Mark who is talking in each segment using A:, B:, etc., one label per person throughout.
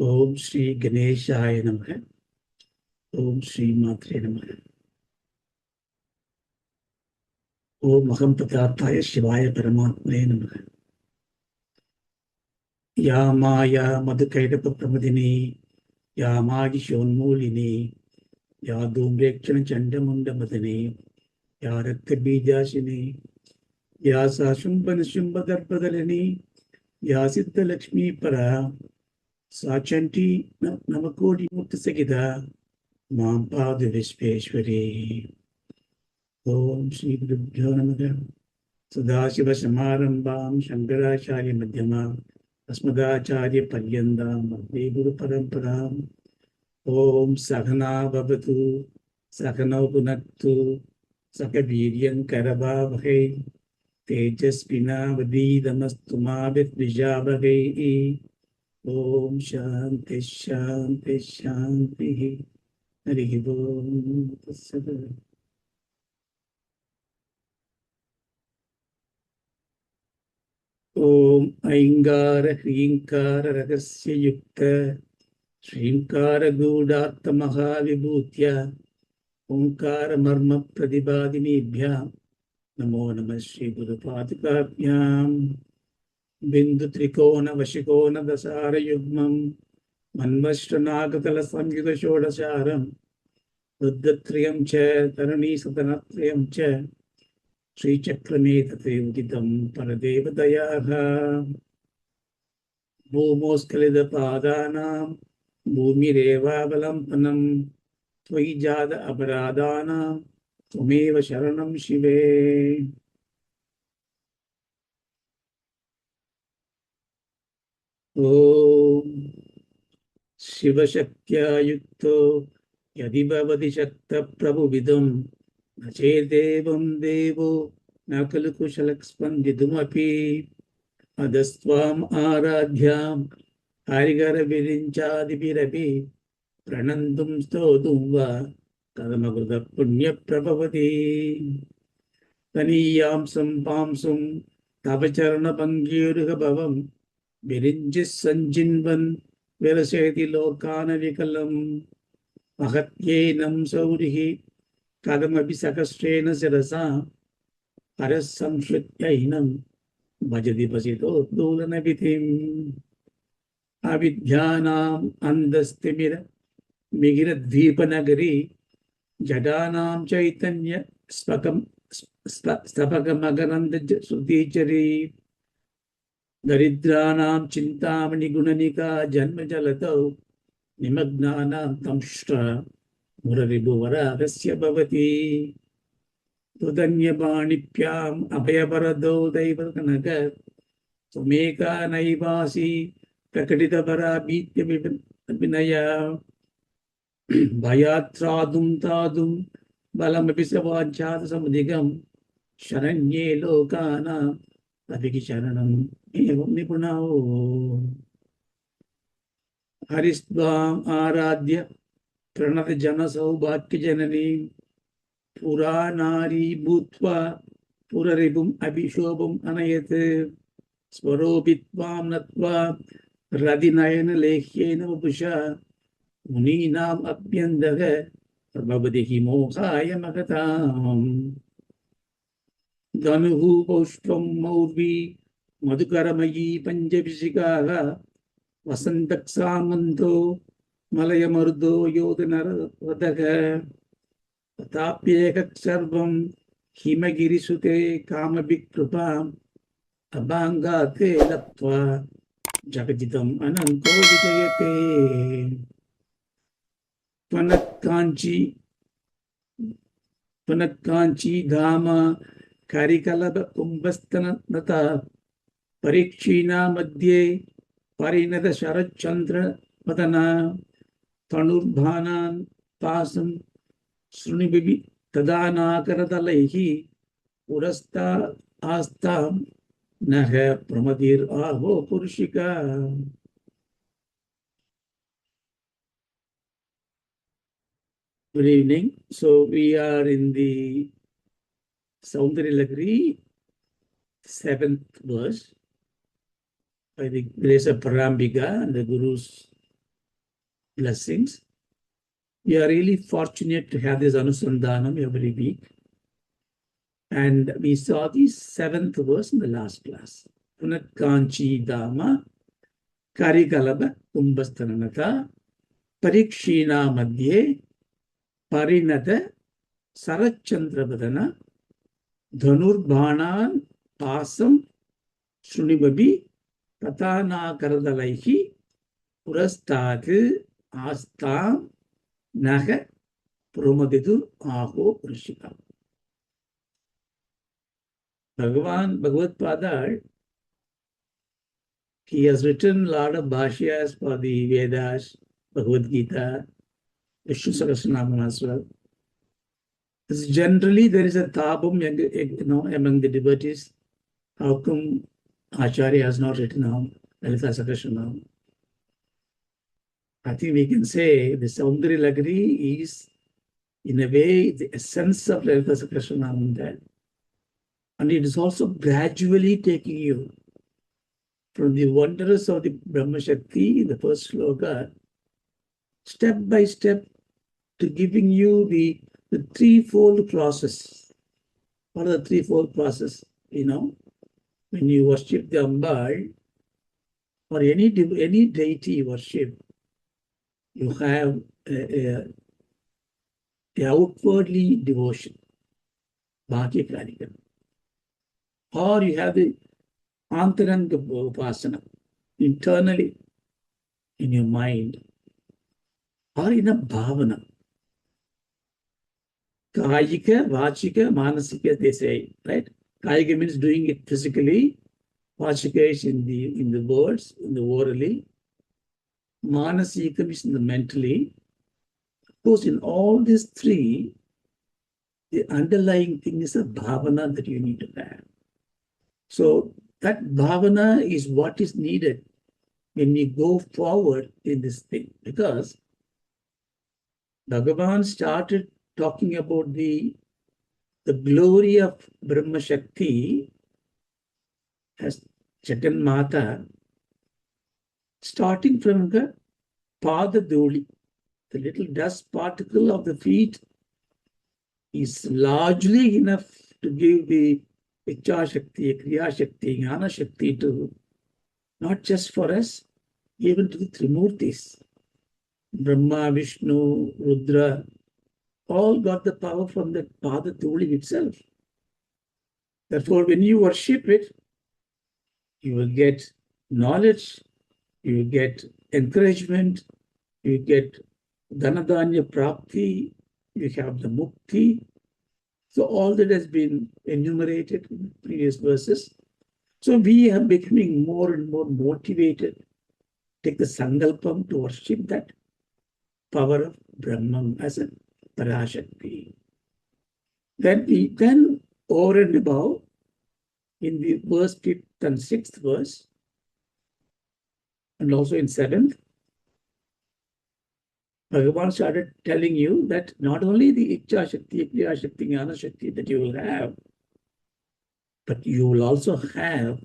A: ஓம் ஸ்ரீ கணேசாய நமக. ஓம் ஸ்ரீ மாத்ரே நமக. ஓம் அகம் பதார்த்தாய சிவாய பரமாத்மனே நமக. யா மாயா மதுகைடப பிரமதினி யா மாகிஷோன்மூலினி யா தூம்ரேக்ஷண சண்டமுண்ட மதனி யா ரத்த பீஜாசினி யா சா சும்பன சும்பதர்பதலினி யா சித்த லக்ஷ்மி பரா சாச்சண்டி நமகோடி முக்தி சகிதா மாம் பாது விஸ்வேஸ்வரி. ஓம் ஸ்ரீ குருப்யோ நமக. சதாசிவசமாரம்பாம் சங்கராச்சாரிய மத்தியமாம் அஸ்மதாச்சாரிய பர்யந்தாம் வந்தே குரு பரம்பராம். ஓம் சகனா பவது சகனௌ புனக்து சக வீர்யங் கரவாவகை தேஜஸ்வினாவதீதமஸ்து மா வித்விஷாவகை. ஓம் சாந்தி சாந்தி சாந்தி. ஹரி ஓம் தத்சத். ஓம் ஐங்கார ஹ்ரீங்கார ரகஸ்ய யுக்த ஸ்ரீங்கார கூடார்த்த மகாவிபூத்ய ஓங்கார மர்ம பிரதிபாதினீभ्याம் நமோ நம ஸ்ரீ குரு பாதுகாभ्याம். பிந்து திரிகோண வசிகோண தசார யுக்மம் மன்வஷ்டநாகதல சம்யுத ஷோடசாரம் ருத்ரத்ரயம் ச தரணீ சதனத்ரயம் ச ஸ்ரீசக்ரமே ததே உதிதம் பரதேவதயாः. பூமோஸ்கலித பாதானாம் பூமிரேவாவலம்பனம் त्वयि जात अपराधानां त्वमेव शरणं शिवे. ओम शिवशक्त्या युक्तो यदि भवति शक्तप्रभुविदं न चेदेवं देवो न खलु कुशलस्पन्दितुमपि. अधस्त्वाम् आराध्यां हरिहरविरिञ्चादिभिरपि प्रणन्तुं स्तोतुं वा कथमकृतः पुण्यप्रभवति. तनीयां सम्पांसुं तव चरणपङ्क्तिर्भवं विरिञ्चिः सञ्चिन्वन् विरसेति लोकानविकलं. महत्येनं सौरिः कथमपि सकस्रेण शिरसा परः संश्रित्यैनं भजति भसितोद्दोलनविधिम्. अविद्यानाम् अन्धस्तिमिर मिगिरद्वीपनगरी जडानां चैतन्य स्तपकमकरन्द श्रुतिचरी. दरिद्राणां चिन्तामणिगुणनिका जन्मजलतौ निमग्नानां तंष्ट्र मुररिपुवरागस्य भवति. त्वदन्यपाणिभ्याम् अभयवरदो दैवकनक त्वमेका नैवासि प्रकटितपरा भीत्यविनया. भयात्रादुं तादुं बलमपि स वाञ्छादसमुदिगं शरण्ये लोकानां तदिति शरणम् एवं निपुणो. हरिस्त्वाम् आराध्य प्रणतजनसौभाग्यजननीं पुरानारी भूत्वा पुररिपुम् अभिशोभम् अनयत्. स्वरोऽपि त्वां नत्वा रदिनयनलेह्येन वपुषा मुनीनाम् अभ्यन्दः भवति हि मोहाय महताम्. धनुः पौष्पं मौर्वी मधुकरमयी पञ्चविशिखाः वसन्तक्सामन्तो मलयमरुदो योधनरवदः. तथाप्येकः सर्वं हिमगिरिसुते कामभिकृपाम् अभाङ्गाते लब्ध्वा जगजितम् अनन्तो विजयते. त्वनत्काञ्ची धाम करिकलभ कुम्भस्तनता परीक्षीणा मध्ये परिणत शरच्चन्द्र वदना. तनुर्भानान् पासं शृणुभिः तदा नाकरतलैः पुरस्ता आस्तां नः प्रमतिराहो पुरुषिका. Good evening. So we are in the Soundarya 7th verse. By the grace of Parambika and the Guru's blessings. We are really fortunate to have this Anusandhanam every week. And we saw the 7th verse in the last class. Punatkanchi dama karikalaba kumbasthananata parikshina madhyē parinata sarachandravadana dhanurbhanan pasam shrunibabi patanakaradalaihi purastatu astam naha promadidu aho rishikam. Bhagavad Pada, he has written a lot of bhashyas for the Vedas, Bhagavad Gita, Vishnu Sahasranamam as well. Generally, there is a tabum, among the devotees. How come Acharya has not written down Lalita Sahasranamam? I think we can say the Soundarya is, in a way, the essence of Lalita Sahasranamam there. And it is also gradually taking you from the wonders of the Brahma Shakti, the first sloka, step by step to giving you the threefold process. What are the threefold process? When you worship the Ambal or any deity you worship, you have a outwardly devotion, bhakya katicana. Or you have the antaranga upasana, internally in your mind, or in a bhavana. Kājika, vāchika, manasika, they say, right? Kājika means doing it physically. Vāchika is in the words, in the orally. Manasika is in the mentally. Of course, in all these three, the underlying thing is a bhavana that you need to have. So that bhavana is what is needed when we go forward in this thing. Because Bhagavan started talking about the glory of Brahma Shakti as Jagan Mata, starting from the Pada Doli, the little dust particle of the feet is largely enough to give the Ichcha Shakti, Kriya Shakti, Jnana Shakti to not just for us, even to the Trimurtis. Brahma, Vishnu, Rudra, all got the power from the Pada Dhuli itself. Therefore, when you worship it, you will get knowledge, you will get encouragement, you get dhanadanya prapti, you have the mukti. So all that has been enumerated in the previous verses. So we are becoming more and more motivated. Take the sankalpam to worship that power of Brahman as a Parashakti. Then over and above, in the verse 5th and 6th verse, and also in 7th, Bhagavan started telling you that not only the Ichcha Shakti, Kriya Shakti, Jnana Shakti that you will have, but you will also have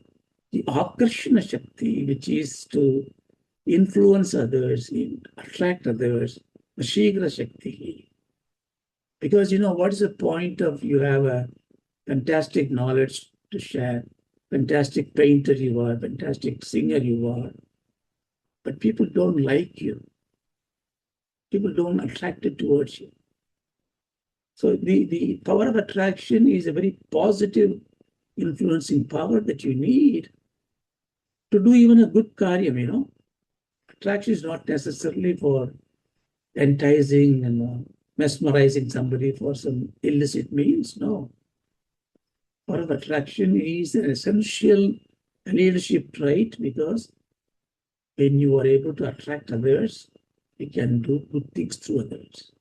A: the Akarshana Shakti, which is to influence others, attract others, Vashigra Shakti. Because what is the point of you have a fantastic knowledge to share, fantastic painter you are, fantastic singer you are, but people don't like you. People don't attract it towards you. So the power of attraction is a very positive influencing power that you need to do even a good karyam, Attraction is not necessarily for enticing and mesmerizing somebody for some illicit means. No. Power of attraction is an essential leadership trait, because when you are able to attract others, you can do good things through others.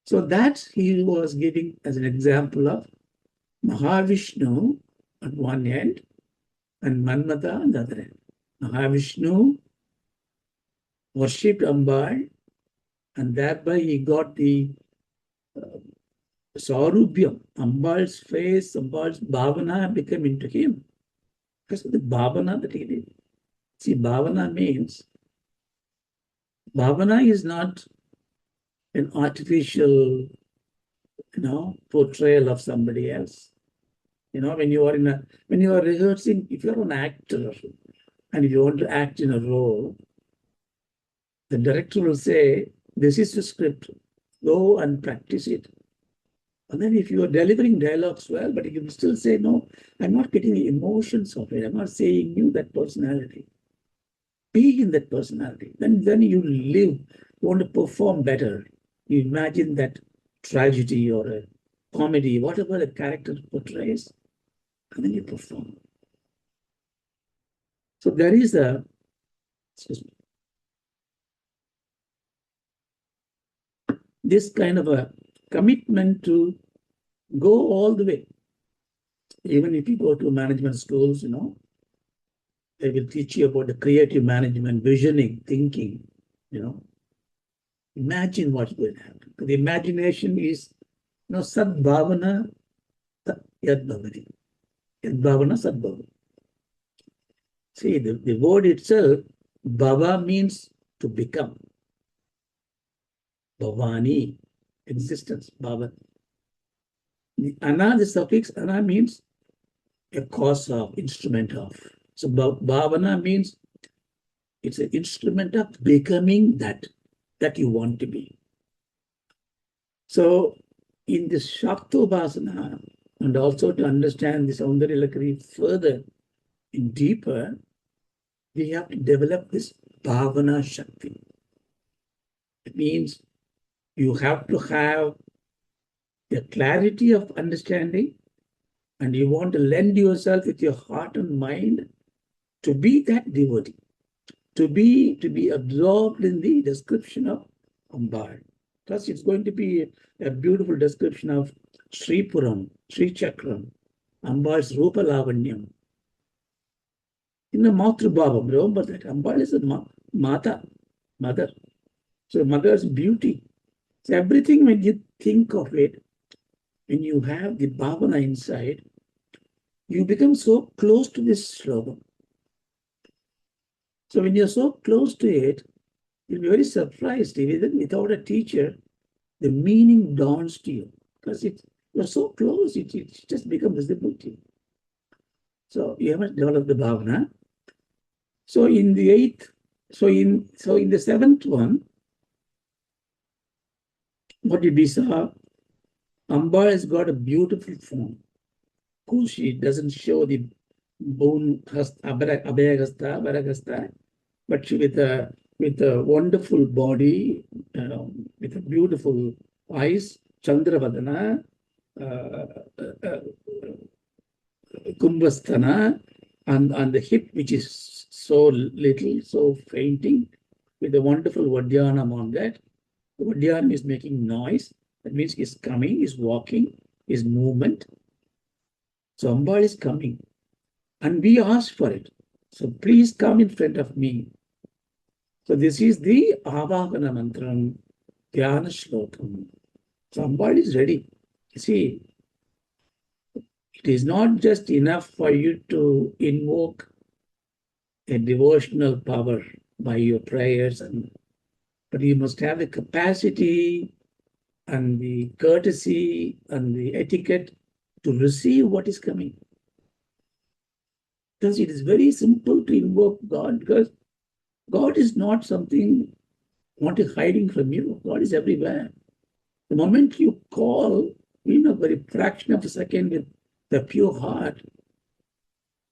A: So that he was giving as an example of Mahavishnu at one end and Manmata on the other end. Mahavishnu worshipped Ambal, and thereby he got the Saurubhyam, Ambal's face, Ambal's bhavana became into him because of the bhavana that he did. See, bhavana means Bhavana is not an artificial, portrayal of somebody else. When you are rehearsing, if you're an actor and if you want to act in a role, the director will say, this is the script, go and practice it. And then if you are delivering dialogues well, but you will still say, no, I'm not getting the emotions of it. I'm not saying you that personality. Be in that personality. Then you live, you want to perform better. You imagine that tragedy or a comedy, whatever the character portrays, and then you perform. So there is this kind of a commitment to go all the way. Even if you go to management schools, they will teach you about the creative management, visioning, thinking, Imagine what's going to happen. The imagination is, sadbhavana yadbhavati. Yadbhavana sadbhavana. See, the word itself, bhava means to become. Bhavani, existence, bhava. The suffix ana means a cause of, instrument of. So bhavana means it's an instrument of becoming that you want to be. So in this Shaktopasana, and also to understand the Soundarya Lahari further and deeper, we have to develop this bhavana shakti. It means you have to have the clarity of understanding, and you want to lend yourself with your heart and mind to be that devotee, to be absorbed in the description of Ambal. Plus, it's going to be a beautiful description of Sripuram, Sri Chakram, Ambal's Rupa Lavanyam. In the Matrubhava, remember that Ambal is a mother. So mother's beauty. So everything, when you think of it, when you have the bhavana inside, you become so close to this slogan. So when you're so close to it, you'll be very surprised. Even without a teacher, the meaning dawns to you. Because you're so close, it just becomes visible to you. So you must develop the bhavana. So in the eighth, in the seventh one, what did we saw? Amba has got a beautiful form. Of course, she doesn't show the bone abhayagasta, varagasta, but she with a wonderful body, with a beautiful eyes, Chandravadana, Kumbhasthana, and the hip, which is so little, so fainting, with a wonderful Vadyanam on that. The Vadyanam is making noise. That means he's coming, he's walking, his movement. So Ambal is coming. And we ask for it. So please come in front of me. So this is the Avahana Mantram, Dhyana Shlokam. So Ambal is ready. You see, it is not just enough for you to invoke a devotional power by your prayers, but you must have the capacity and the courtesy and the etiquette to receive what is coming. Because it is very simple to invoke God, because God is not something what is hiding from you. God is everywhere. The moment you call, a very fraction of a second with the pure heart,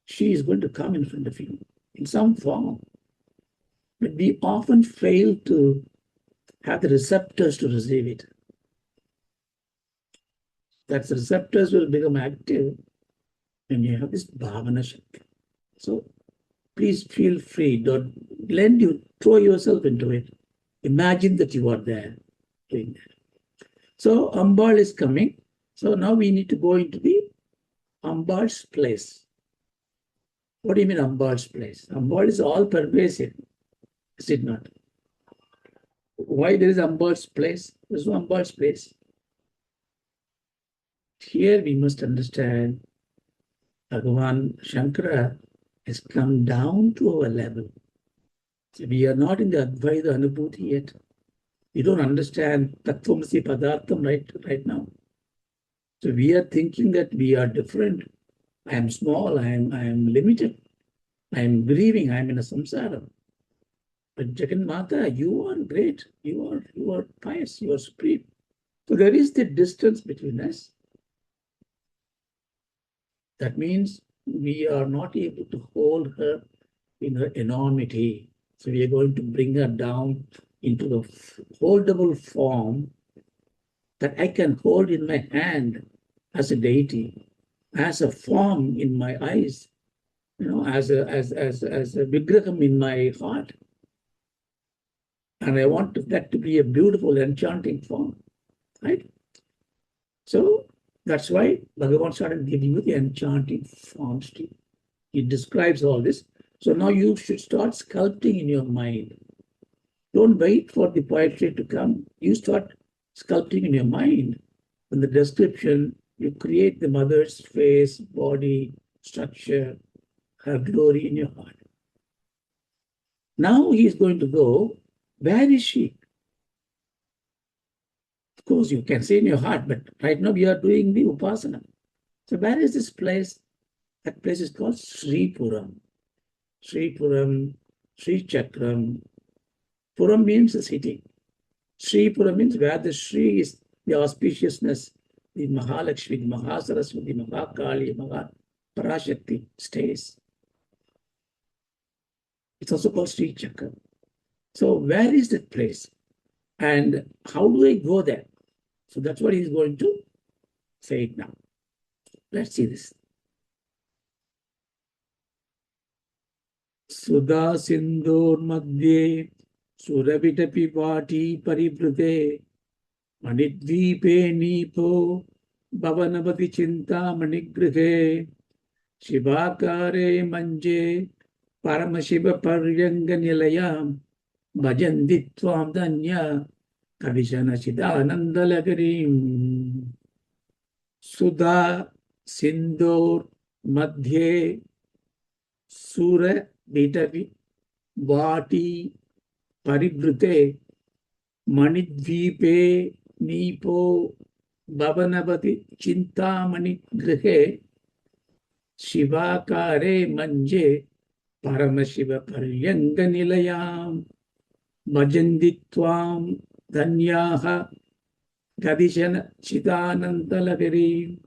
A: she is going to come in front of you in some form. But we often fail to have the receptors to receive it. That the receptors will become active when you have this bhavana shakti. So please feel free. Don't throw yourself into it. Imagine that you are there doing that. So Ambal is coming. So now we need to go into the Ambal's place. What do you mean Ambal's place? Ambal is all pervasive, is it not? Why there is Ambal's place? There is no Ambal's place. Here we must understand Bhagavan Shankara has come down to our level. So we are not in the Advaita Anubhuti yet. We don't understand Tattvamasi Padartham right now. So we are thinking that we are different. I am small, I am limited. I am grieving, I am in a samsara. But Jagannatha, you are great, you are pious, you are supreme. So there is the distance between us. That means we are not able to hold her in her enormity. So we are going to bring her down into the holdable form that I can hold in my hand as a deity, as a form in my eyes, as a vigraham in my heart. And I want that to be a beautiful, enchanting form, right? So that's why Bhagavan started giving you the enchanting forms. He describes all this. So now you should start sculpting in your mind. Don't wait for the poetry to come. You start sculpting in your mind. In the description, you create the mother's face, body, structure, her glory in your heart. Now he is going to go, where is she? Of course, you can say in your heart, but right now we are doing the upasana. So where is this place? That place is called Sripuram. Sripuram, Sri Chakram. Puram means the city. Sripuram means where the Sri is the auspiciousness, the Mahalakshmi, the Mahasaraswati, the Mahakali, Mahaparashakti stays. It's also called Sri Chakram. So where is that place? And how do I go there? So that's what he's going to say it now. Let's see this. Sudhā-sindhōr-madhyē suraviṭapi-vāṭī-parivr maṇidvīpē nīpōpavanavati cintāmaṇigr śivākārē mañcē parama-śiva-paryaṅka-nilayāṁ bhajanti tvāṁ dhanyāḥ katicana cid-ānanda-laharīm. Sudhā-sindhōr-madhyē suraviṭapi-vāṭī-parivr maṇidvīpē nīpōpavanavati cintāmaṇigr śivākārē mañcē parama-śiva-paryaṅka-nilayāṁ bhajanti tvāṁ dhanyāḥ katicana cid-ānanda-laharīm.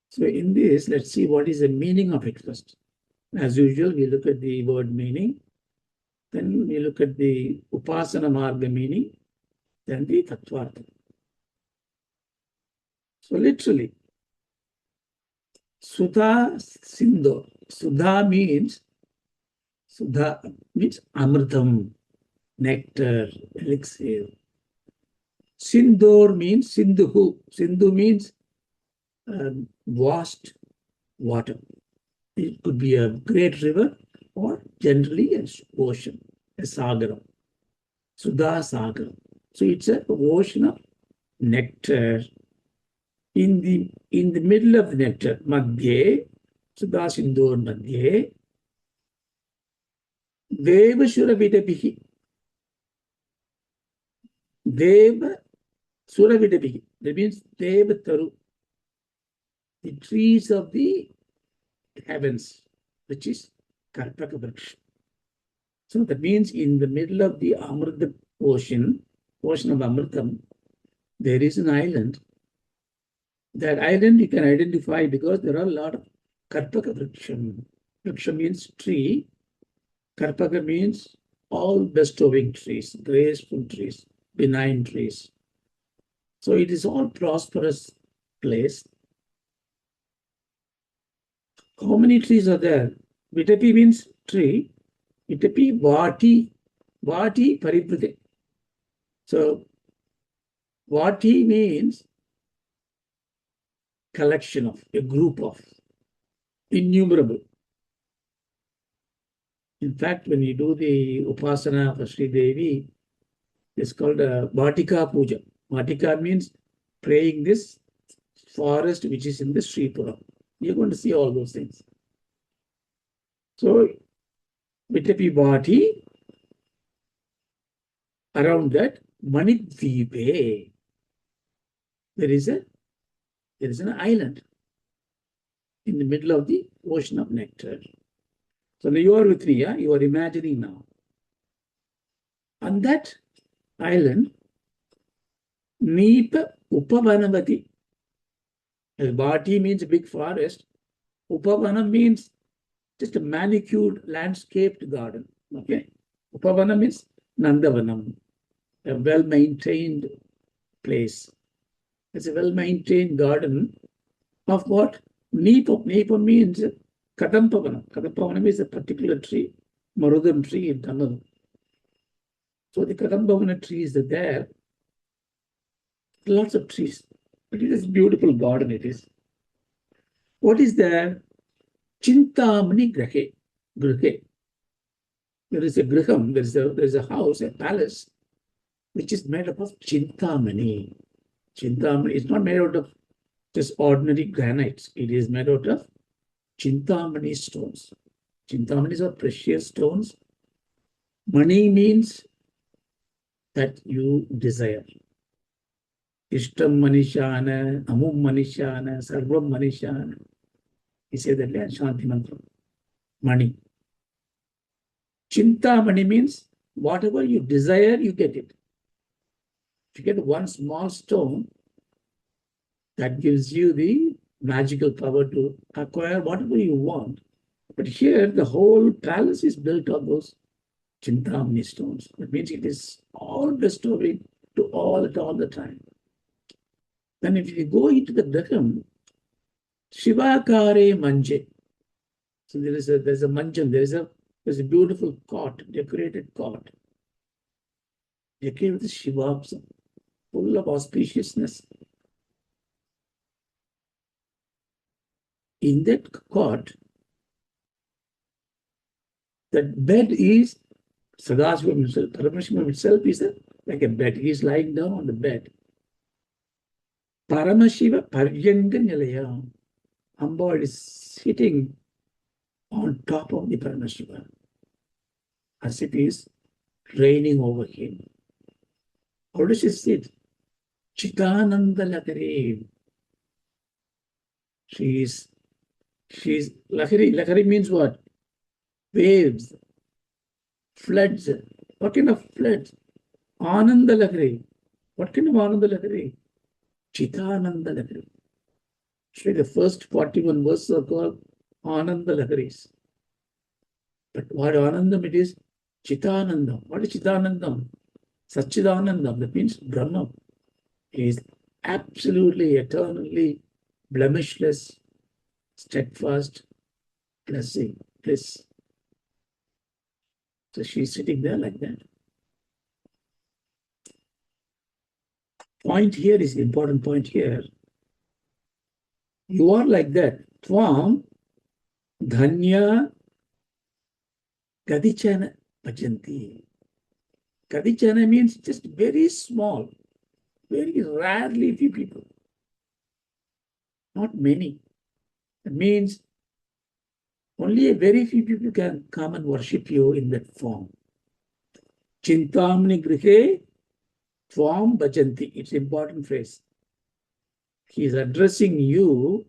A: So in this, let's see what is the meaning of it first. As usual, we look at the word meaning, then we look at the upasana marga meaning, then the tattvartha. So literally, sudhā-sindhōr. Sudhā means amritam, nectar, elixir. Sindhōr means sindhu. Sindhu means vast water. It could be a great river or generally an ocean, a sagara. Sudhā-sagara. So it's an ocean of nectar. In the middle of the nectar, madhyē, sudhā-sindhōr-madhyē, deva suraviṭapihi. Deva suraviṭapihi. That means deva taru. The trees of the heavens, which is karpaka vriksha. So that means in the middle of the Amrita ocean of Amritam, there is an island. That island you can identify because there are a lot of karpaka vriksha. Vriksha means tree. Karpaka means all bestowing trees, graceful trees, benign trees. So it is all prosperous place. How many trees are there? Vitapi means tree. Vitapi-vāṭī-parivr. So Vāṭī means collection of, a group of, innumerable. In fact, when you do the upasana of Sri Devi, it's called a Vātika Puja. Vātika means praying this forest which is in the Śripuram. You're going to see all those things. So Suraviṭapi-vāṭī, around that, maṇidvīpē. There is an island in the middle of the ocean of nectar. So now you are with me, yeah? You are imagining now. On that island, nīpa-upavanavati. Vāṭī means a big forest. Upavanam means just a manicured, landscaped garden. Okay? Upavanam means Nandavanam, a well-maintained place. It's a well-maintained garden of what? Nīpa. Nīpa means Kadampavanam. Kadampavanam is a particular tree, Marudam tree in Tamil. So the Kadambavana trees are there. Lots of trees. It is a beautiful garden it is. What is there? Cintāmaṇigr. Grihe. There is a griham, there is a house, a palace, which is made up of cintāmaṇi. Cintāmaṇi is not made out of just ordinary granites. It is made out of cintāmaṇi stones. Cintāmaṇis are precious stones. Mani means that you desire. Ishtam manishana, amum manishana, sarvam manishana. He said that Shanti Mantra. Mani. Cintāmaṇi means whatever you desire, you get it. If you get one small stone, that gives you the magical power to acquire whatever you want. But here, the whole palace is built on those cintāmaṇi stones. That means it is all bestowing to all at all the time. Then if you go into the griham, śivākārē mañcē. So there's a manjan, there's a beautiful cot, decorated cot. Decorated with Shivas, full of auspiciousness. In that cot, that bed is Sadashiva himself. Paramashima himself is like a bed. He is lying down on the bed. Parama-śiva-paryaṅka-nilayāṁ. Amba is sitting on top of the Paramashiva, as if he is reigning over him. How does she sit? Cid-ānanda-laharīm. She is Lahari. Lahari means what? Waves, floods. What kind of floods? Ānanda-laharī. What kind of Ānanda-laharī? Cid-ānanda-laharīm. Actually, the first 41 verses are called Ānanda-laharīs. But what Anandam it is? Cid-ānandam. What is Cid-ānandam? Satchidanandam. That means Brahma. He is absolutely, eternally blemishless, steadfast, blessing, bliss. So she's sitting there like that. Point here is the important point here. You are like that. tvāṁ, dhanyāḥ, katicana, bhajanti. Katicana means just very small, very rarely few people. Not many. It means only a very few people can come and worship you in that form. Cintāmaṇigr tvāṁ bhajanti. It's an important phrase. He is addressing you,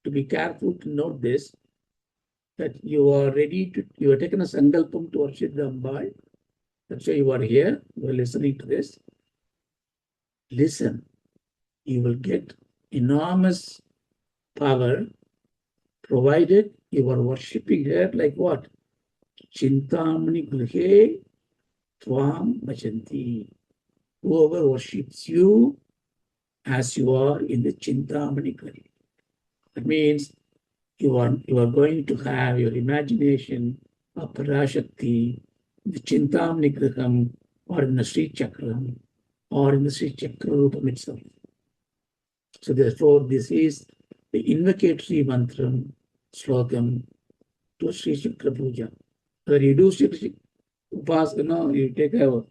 A: to be careful to note this, that you are ready to, you are taken a sankalpam to worship the Amba. That's why you are here, you are listening to this. Listen, you will get enormous power, provided you are worshipping her like what? Cintāmaṇigr tvāṁ bhajanti. Whoever worships you as you are in the cintāmaṇigr. That means you are going to have your imagination of Parashakti, the cintāmaṇigraham, or in the Sri Chakram, or in the Sri Chakrarupam itself. So therefore, this is the invocatory mantram, slokam to Sri Chakra Puja. Whether you do Sri Upasana, you take a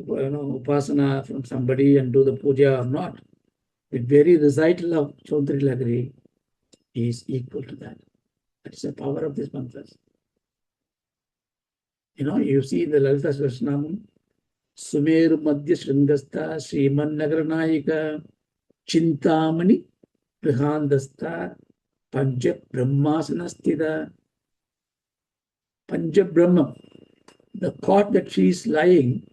A: upasana from somebody and do the puja or not, the very recital of Soundarya is equal to that. That is the power of these mantras. You see in the Lalita Sahasranamam, Sumeru Madhya Sringastha Srimannagaranayika Cintāmaṇigr Prihandastha Panja Brahmasanastida. Panja Brahma, the cot that she is lying,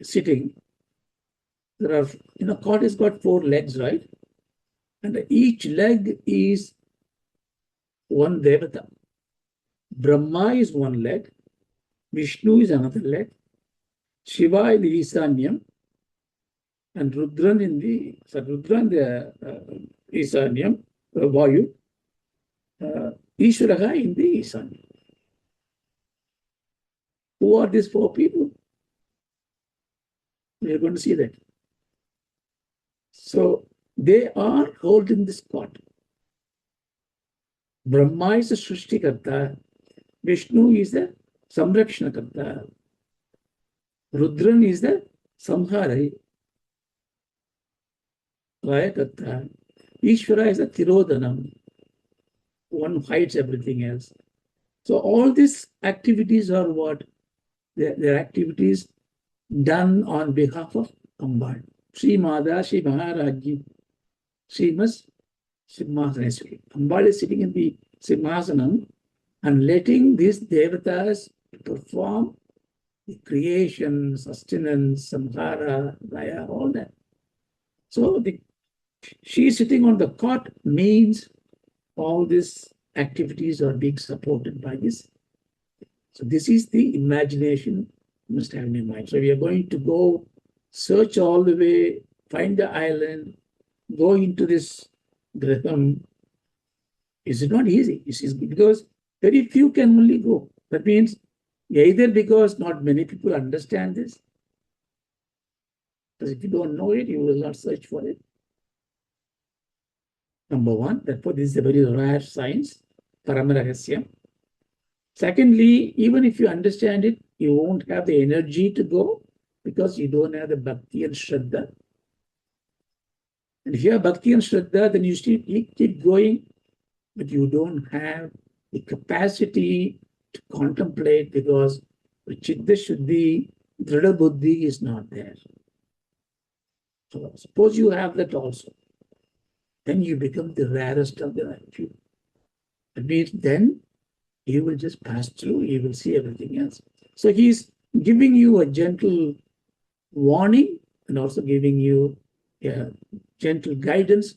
A: sitting, there are, cot has got 4 legs, right? And each leg is one devata. Brahma is one leg, Vishnu is another leg, Shiva in the Isanyam, and Rudran in the Isanyam, Vayu, Ishvaraha in the Isanyam. Who are these 4 people? We are going to see that. So they are holding this cot. Brahma is the Srishtikarta, Vishnu is the Samrakshanakarta, Rudran is the Samhara, Vayakarta, Ishvara is the Tirodhanam, one who hides everything else. So all these activities are what? They're activities done on behalf of Ambal. Sri Mada, Sri Maharaji, Srimas, Simhasaneshwari. Ambal is sitting in the Simhasanam and letting these devatas perform the creation, sustenance, samsara, daya, all that. So she sitting on the cot means all these activities are being supported by this. So this is the imagination you must have in your mind. So we are going to go search all the way, find the island, go into this graham. Is it not easy? Because very few can only go. That means either because not many people understand this, because if you don't know it, you will not search for it. Number one, therefore this is a very rare science, Paramarahasyam. Secondly, even if you understand it, you won't have the energy to go because you don't have the bhakti and shraddha. And if you have bhakti and shraddha, then you still keep going, but you don't have the capacity to contemplate because the chitta shuddhi, dhrida buddhi is not there. So suppose you have that also, then you become the rarest of the few. That means then you will just pass through, you will see everything else. So he's giving you a gentle warning and also giving you a gentle guidance.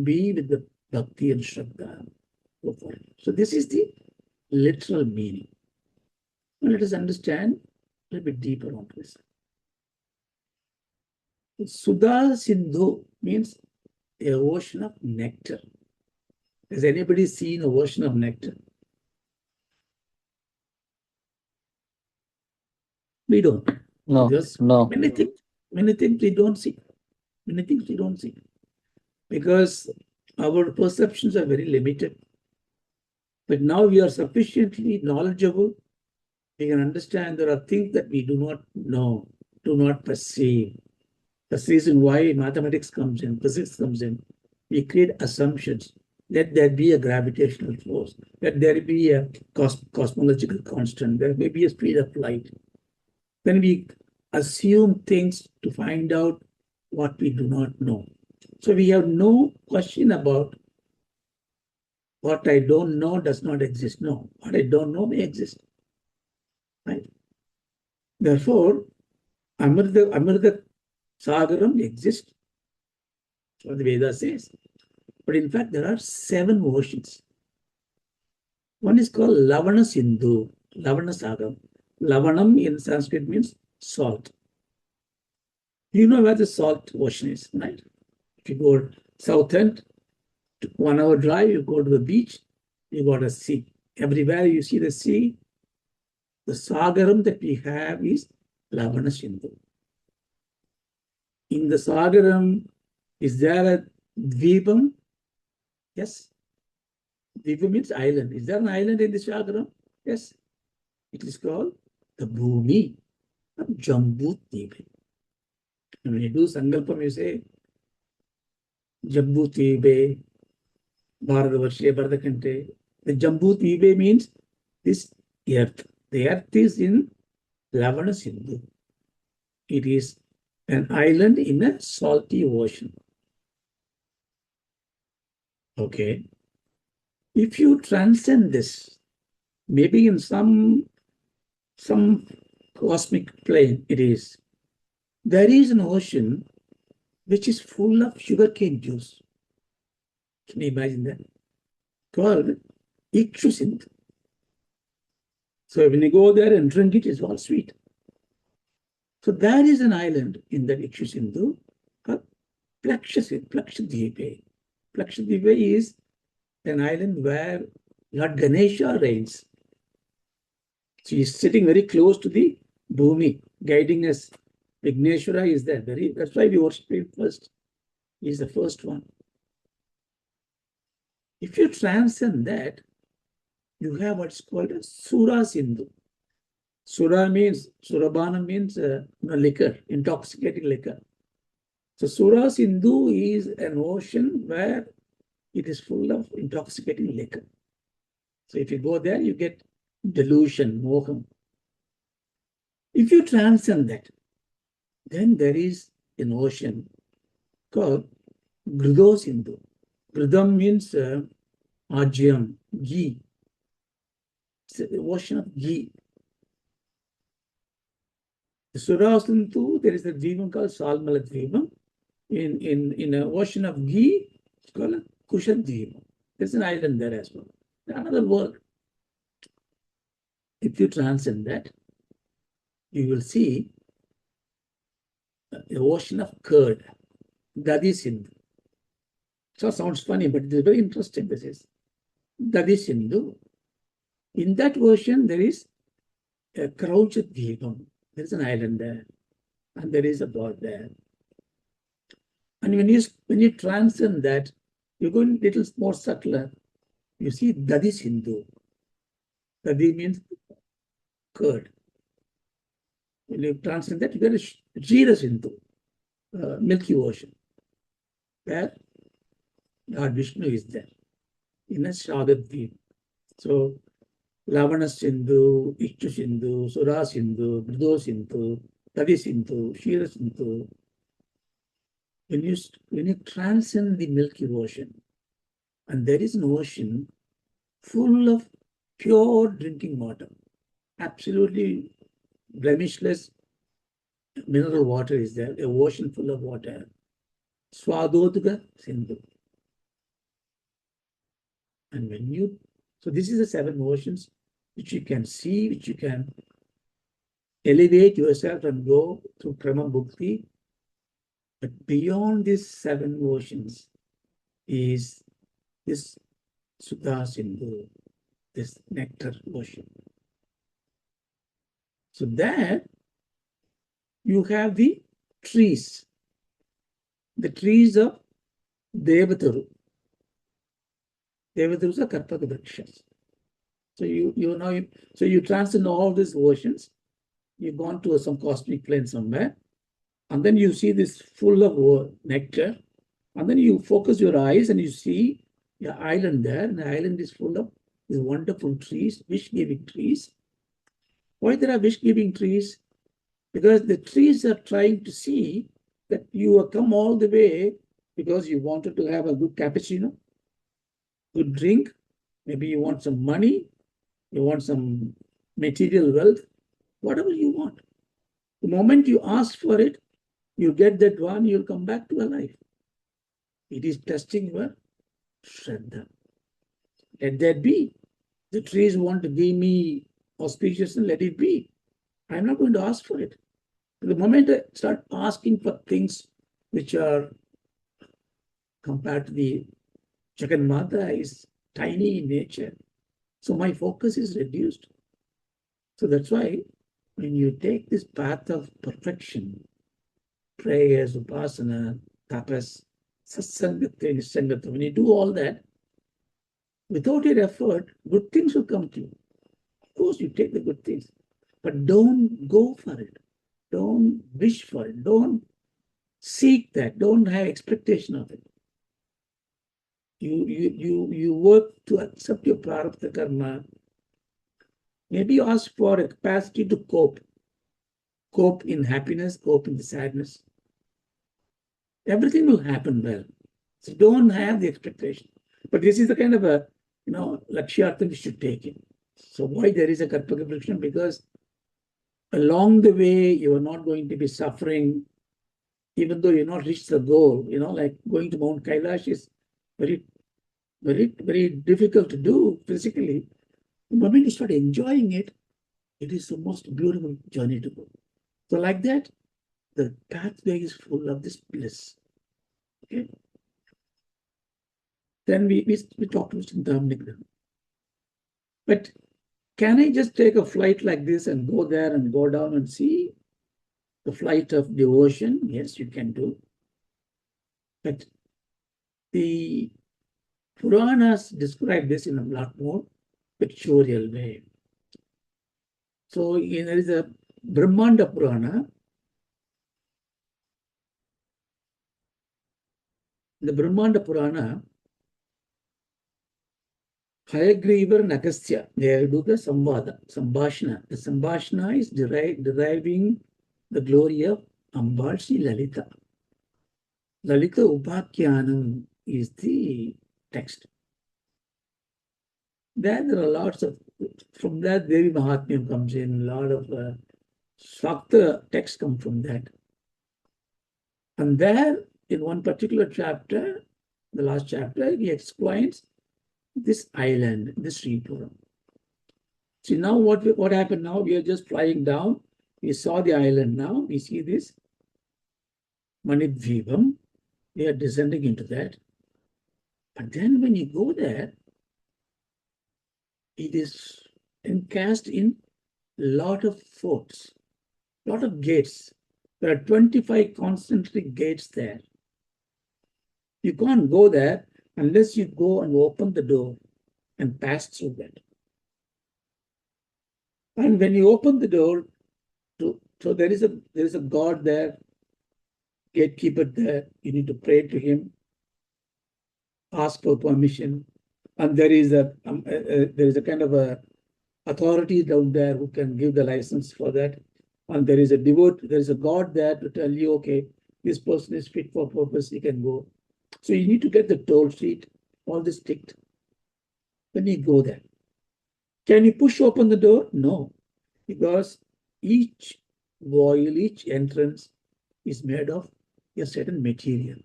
A: Be with the bhakti and shraddha. So this is the literal meaning. Now let us understand a little bit deeper on this. Sudhā-sindhō means a ocean of nectar. Has anybody seen a ocean of nectar? We don't.
B: No,
A: Because
B: no.
A: many things we don't see. Many things we don't see. Because our perceptions are very limited. But now we are sufficiently knowledgeable. We can understand there are things that we do not know, do not perceive. That's the reason why mathematics comes in, physics comes in. We create assumptions. Let there be a gravitational force. Let there be a cosmological constant. There may be a speed of light. Then we assume things to find out what we do not know. So we have no question about what I don't know does not exist. No, what I don't know may exist. Right? Therefore, Amrita Sagaram exists. That's what the Veda says. But in fact, there are 7 oceans. One is called Lavana Sindhu, Lavana Sagaram. Lavanam in Sanskrit means salt. You know where the salt ocean is, right? If you go south end, 1 hour drive, you go to the beach, you got a sea. Everywhere you see the sea, the Sagaram that we have is Lavana Sindhu. In the Sagaram, is there a Dvipam? Yes. Dvipam means island. Is there an island in the Sagaram? Yes. It is called the Bhumi of Jambudvīpe. And when you do Sankalpam, you say Jambudvīpe, Bharatavarshe, Bharatkhande. The Jambudvīpe means this earth. The earth is in Lavana Sindhu. It is an island in a salty ocean. Okay. If you transcend this, maybe in some cosmic plane it is, there is an ocean which is full of sugarcane juice. Can you imagine that? Called Ikshu-Sindhu. So when you go there and drink it, it's all sweet. So there is an island in that Ikshu-Sindhu called Lakshadweepē. Lakshadweepē is an island where Lord Ganesha reigns. So he's sitting very close to the Bhumi, guiding us. Vigneshwara is there. That's why we worship him first. He's the first one. If you transcend that, you have what's called a sura-sindhu. Sura means, surabana means liquor, intoxicating liquor. So sura-sindhu is an ocean where it is full of intoxicating liquor. So if you go there, you get delusion, moham. If you transcend that, then there is an ocean called Gridho-Sindhu. Gridham means ajyam, ghee. It's the ocean of ghee. The Sura-Sindhu, there is a dvīpam called Salmala-dvīpam. In an ocean of ghee, it's called Kushadvīpam. There's an island there as well. Another world. If you transcend that, you will see the ocean of curd, Dadi-Sindhu. So sounds funny, but it is very interesting. This is Dadi-Sindhu. In that ocean, there is a Krauchadvīpam. There is an island there, and there is a god there. And when you transcend that, you go a little more subtler. You see Dadi-Sindhu. Dadi means curd. When you transcend that, you get a Jira-Sindhu, Milky Ocean, where Lord Vishnu is there in a Shraddha-dvīp. So Lavana-Sindhu, Ikshu-Sindhu, Sura-Sindhu, Gridho-Sindhu, Dadi-Sindhu, Shira-Sindhu. When you transcend the Milky Ocean, and there is an ocean full of pure drinking water, absolutely blemishless mineral water is there, a ocean full of water. Swadodga Sindhu. And so this is the 7 oceans which you can see, which you can elevate yourself and go through Krama Bhukti. But beyond these 7 oceans is this sudhā-sindhōr, this nectar ocean. So there you have the trees of Devatharu. Devatharus are Karpaka Vrikshas. So you transcend all these oceans, you've gone to some cosmic plane somewhere, and then you see this full of nectar, and then you focus your eyes and you see your island there, and the island is full of these wonderful trees, wish-giving trees. Why there are wish-giving trees? Because the trees are trying to see that you have come all the way because you wanted to have a good cappuccino, good drink, maybe you want some money, you want some material wealth, whatever you want. The moment you ask for it, you get that one, you'll come back to your life. It is testing your Shraddha. Let that be. The trees want to give me auspicious and let it be. I'm not going to ask for it. The moment I start asking for things which are compared to the Jaganmata is tiny in nature, so my focus is reduced. So that's why when you take this path of perfection, prayers, upasana, tapas, satsangata, nisangata, when you do all that, without your effort, good things will come to you. Of course, you take the good things, but don't go for it. Don't wish for it. Don't seek that. Don't have expectation of it. You work to accept your prarabdha karma Maybe you ask for a capacity to cope. Cope in happiness, cope in the sadness. Everything will happen well. So don't have the expectation. But this is the kind of a, lakshyartha we should take it. So why there is a karpaka friction? Because along the way, you are not going to be suffering, even though you're not reached the goal. Like going to Mount Kailash is very, very, very difficult to do physically. The moment you start enjoying it, it is the most beautiful journey to go. So like that, the pathway is full of this bliss. Okay. Then we talked about cintāmaṇigr. But can I just take a flight like this and go there and go down and see the flight of devotion? Yes, you can do. But the Puranas describe this in a lot more pictorial way. So there is a Brahmanda Purana. The Brahmanda Purana, Hayagriva and Agastya, they do the Sambhashana. The Sambhashana is deriving the glory of Ambalshi Lalita. Lalita Upakyanam is the text. There are lots of, from that Devi Mahatmyam comes in, a lot of Shakta texts come from that. And there, in one particular chapter, the last chapter, he explains this island, this Sripuram. See, now what happened now? We are just flying down. We saw the island now. We see this maṇidvīpam. We are descending into that. But then when you go there, it is encased in a lot of forts, a lot of gates. There are 25 concentric gates there. You can't go there unless you go and open the door and pass through that. And when you open the door, so there is a God there, gatekeeper there. You need to pray to him, ask for permission, and there is a kind of a authority down there who can give the license for that. And there is a God there to tell you, okay, this person is fit for purpose, he can go. So you need to get the toll sheet, all this ticked. When you go there, can you push open the door? No, because each voil, each entrance is made of a certain material.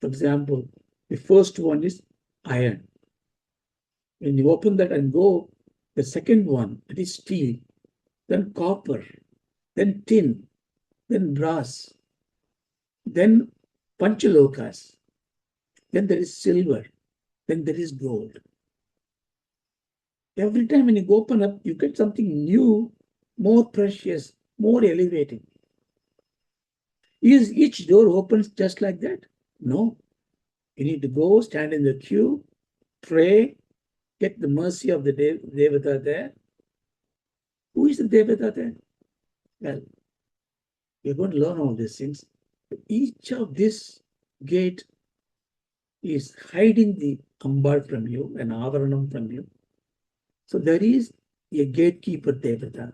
A: For example, the first one is iron. When you open that and go, the second one, it is steel, then copper, then tin, then brass, then panchalokas, then there is silver, then there is gold. Every time when you open up, you get something new, more precious, more elevating. Is each door opens just like that? No. You need to go, stand in the queue, pray, get the mercy of the Devata there. Who is the Devata there? Well, we're going to learn all these things. Each of this gate is hiding the Ambal from you, an Avaranam from you. So there is a gatekeeper Devata.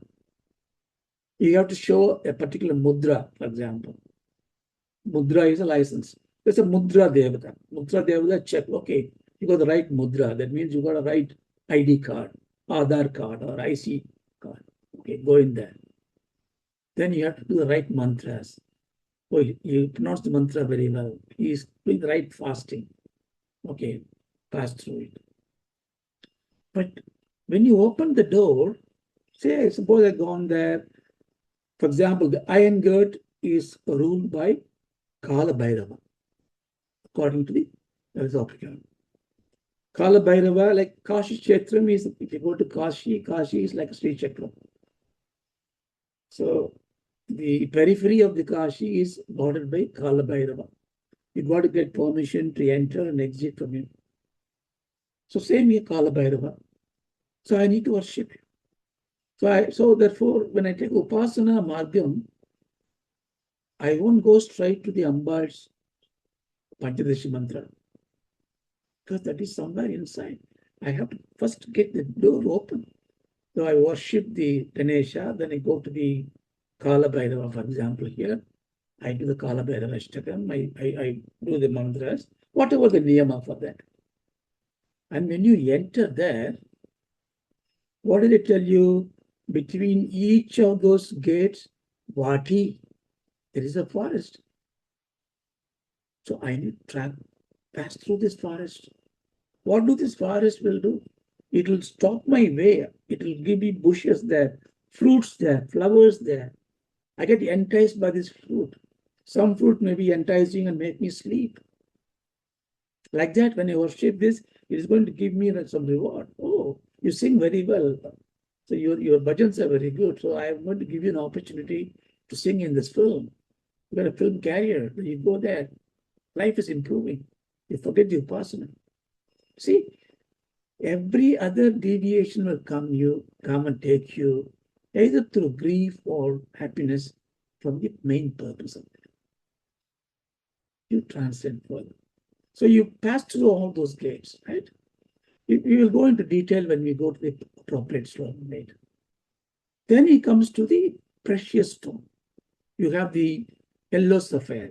A: You have to show a particular mudra, for example. Mudra is a license. There's a mudra Devata. Mudra Devata check, okay, you got the right mudra. That means you got a right ID card, Aadhaar card or IC card. Okay, go in there. Then you have to do the right mantras. Oh, you pronounce the mantra very well. He is doing the right fasting. Okay, pass through it. But when you open the door, say, suppose I've gone there. For example, the iron gate is ruled by Kala Bhairava, according to the Application. Kala Bhairava, like Kashi Kshetram is, if you go to Kashi, Kashi is like a Sri Chakra. So the periphery of the Kashi is bordered by Kala Bhairava. You got to get permission to enter and exit from him. So same here, Kala Bhairava. So I need to worship you. So therefore, when I take Upasana Margam, I won't go straight to the Ambal's Panchadashi mantra, because that is somewhere inside. I have to first get the door open. So I worship the Ganesha, then I go to the Kala Bhairava, for example, here. I do the Kala Bhairava Ashtakam, I do the mantras, whatever the niyama for that. And when you enter there, what did it tell you? Between each of those gates, Vāṭī, there is a forest. So I need to pass through this forest. What do this forest will do? It will stop my way. It will give me bushes there, fruits there, flowers there. I get enticed by this fruit. Some fruit may be enticing and make me sleep. Like that, when I worship this, it is going to give me some reward. Oh, you sing very well. So your bhajans are very good. So I am going to give you an opportunity to sing in this film. You got a film carrier. You go there. Life is improving. You forget the upasana. See, every other deviation will come and take you, either through grief or happiness, from the main purpose of it. You transcend further. So you pass through all those gates, right? We will go into detail when we go to the appropriate slope later. Then he comes to the precious stone. You have the yellow sapphire,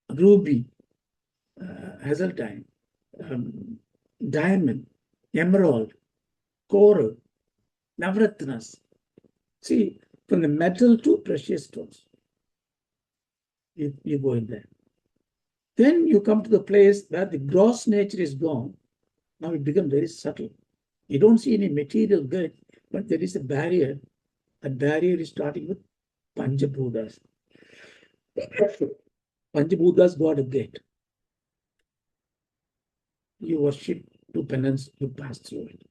A: ruby, hazeltine, diamond, emerald, coral, navratnas. See, from the metal to precious stones, you go in there. Then you come to the place where the gross nature is gone. Now it becomes very subtle. You don't see any material good, but there is a barrier. That barrier is starting with Panchabhutas. Panchabhutas got a gate. You worship, do penance, you pass through it.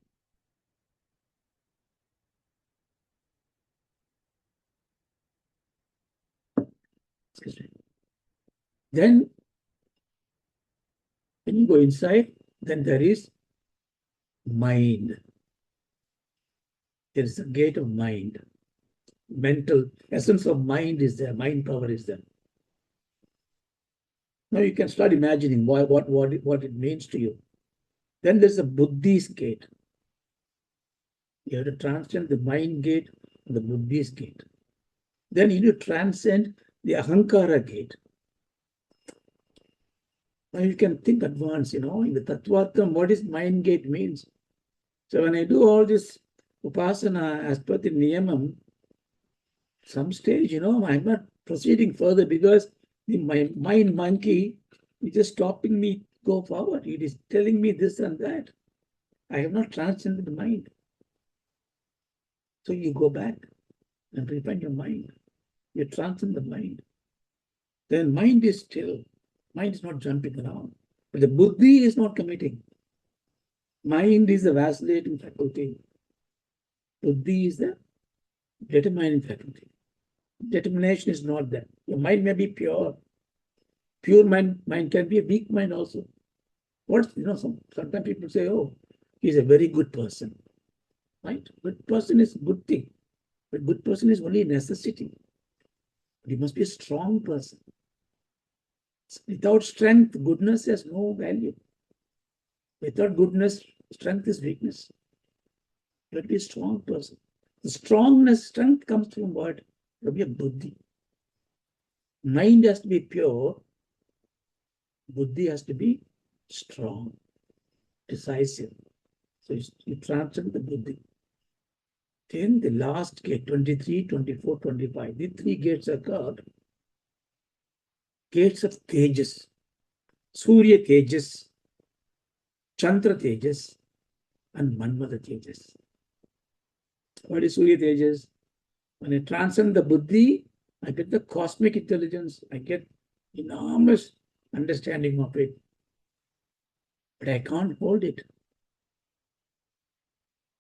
A: Then, when you go inside, then there is mind. There is a gate of mind. Mental essence of mind is there. Mind power is there. Now you can start imagining what it means to you. Then there's a Buddhi's gate. You have to transcend the mind gate and the Buddhi's gate. Then you need to transcend the Ahankara gate. Now you can think advance, in the Tattvartham, what is mind gate means. So when I do all this upasana as per the niyamam, some stage, I'm not proceeding further because my mind monkey is just stopping me go forward. It is telling me this and that. I have not transcended the mind. So you go back and refine your mind. You transcend the mind. Then mind is still. Mind is not jumping around. But the buddhi is not committing. Mind is the vacillating faculty. Buddhi is the determining faculty. Determination is not there. Your mind may be pure. Pure mind can be a weak mind also. Sometimes people say, oh, he's a very good person. Right? Good person is a good thing. But good person is only a necessity. But he must be a strong person. Without strength, goodness has no value. Without goodness, strength is weakness. You have to be a strong person. The strength comes from what? It will be a buddhi. Mind has to be pure. Buddhi has to be strong, decisive. So you transcend the buddhi. Then the last gate, 23, 24, 25. The three gates are called gates of Tejas. Surya Tejas, Chandra Tejas, and Manmada Tejas. What is Surya Tejas? When I transcend the buddhi, I get the cosmic intelligence. I get enormous understanding of it. But I can't hold it.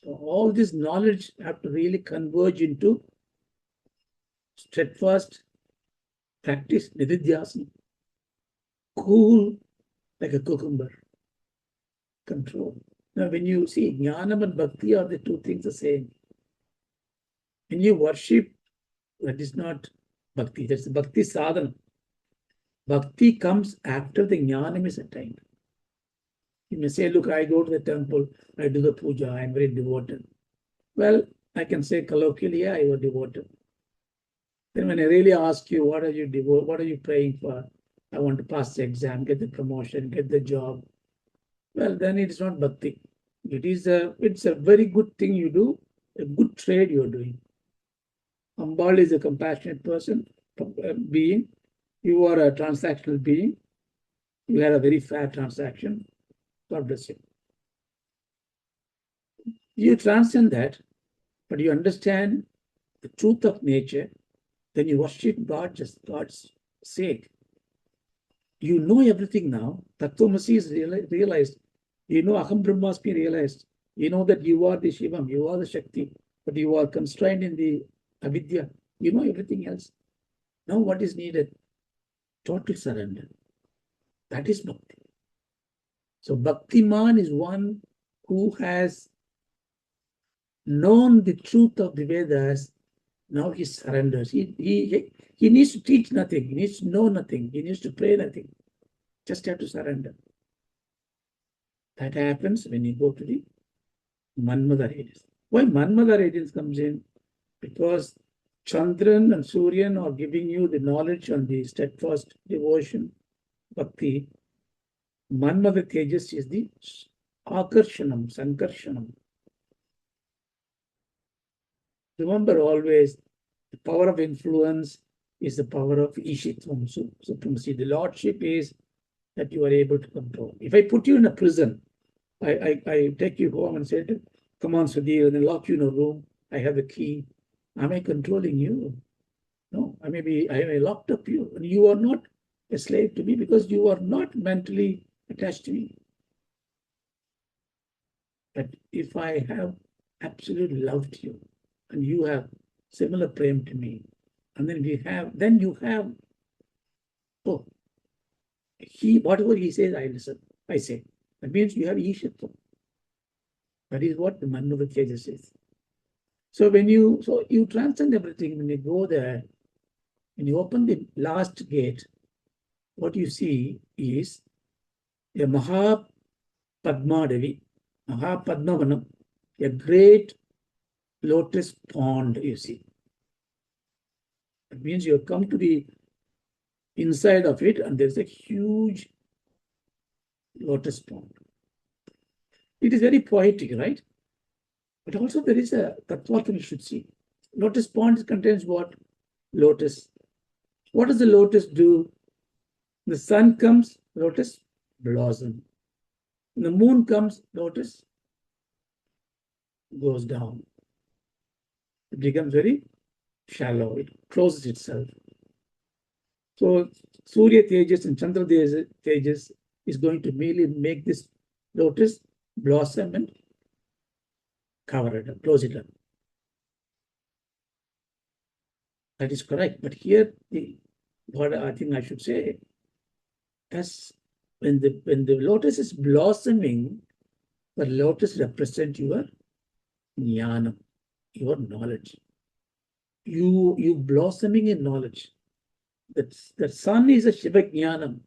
A: So all this knowledge have to really converge into steadfast practice, nididhyasana. Cool like a cucumber. Control. Now when you see jnanam and bhakti are the two things the same. When you worship, that is not bhakti, that's the bhakti sadhana. Bhakti comes after the jnanam is attained. You may say, look, I go to the temple, I do the puja, I am very devoted. Well, I can say colloquially, yeah, you are devoted. Then when I really ask you, what are you devoted? What are you praying for? I want to pass the exam, get the promotion, get the job. Well, then it is not bhakti. It's a very good thing you do, a good trade you're doing. Ambal is a compassionate person, being. You are a transactional being. You had a very fair transaction. God bless you. You transcend that, but you understand the truth of nature, then you worship God just God's sake. You know everything now. Tattvamasi is realized. You know Aham Brahmasmi realized. You know that you are the Shivam, you are the Shakti, but you are constrained in the avidya. You know everything else. Now what is needed? Total surrender. That is bhakti. So Bhaktiman is one who has known the truth of the Vedas. Now he surrenders. He needs to teach nothing. He needs to know nothing. He needs to pray nothing. Just have to surrender. That happens when you go to the Manmada radiance. Why Manmada radiance comes in? Because Chandran and Suryan are giving you the knowledge on the steadfast devotion, bhakti. Manmada Tejas is the Akarshanam, Sankarshanam. Remember always, the power of influence is the power of Ishitvam, supremacy. The lordship is that you are able to control. If I put you in a prison, I take you home and say, come on, Sudhir, and then lock you in a room. I have the key. Am I controlling you? No, I may locked up you. And you are not a slave to me because you are not mentally attached to me. But if I have absolutely loved you, and you have similar prem to me, and then you have, oh, whatever he says, I listen, I say. That means you have Ishatva. That is what the Manmada Tejas is. So you transcend everything. When you go there, when you open the last gate, what you see is a Mahapadmadavi, Mahapadmavanam, a great lotus pond, you see. That means you have come to the inside of it, and there's a huge lotus pond. It is very poetic, right? But also there is a tattva you should see. Lotus pond contains what? Lotus. What does the lotus do? The sun comes, lotus blossom. When the moon comes, lotus goes down. It becomes very shallow. It closes itself. So Surya Tejas and Chandra Tejas is going to merely make this lotus blossom and cover it up, close it up. That is correct. But here, what I think I should say, that's when the lotus is blossoming, the lotus represents your jnana, your knowledge. You blossoming in knowledge. The sun is a Shiva Jnanam,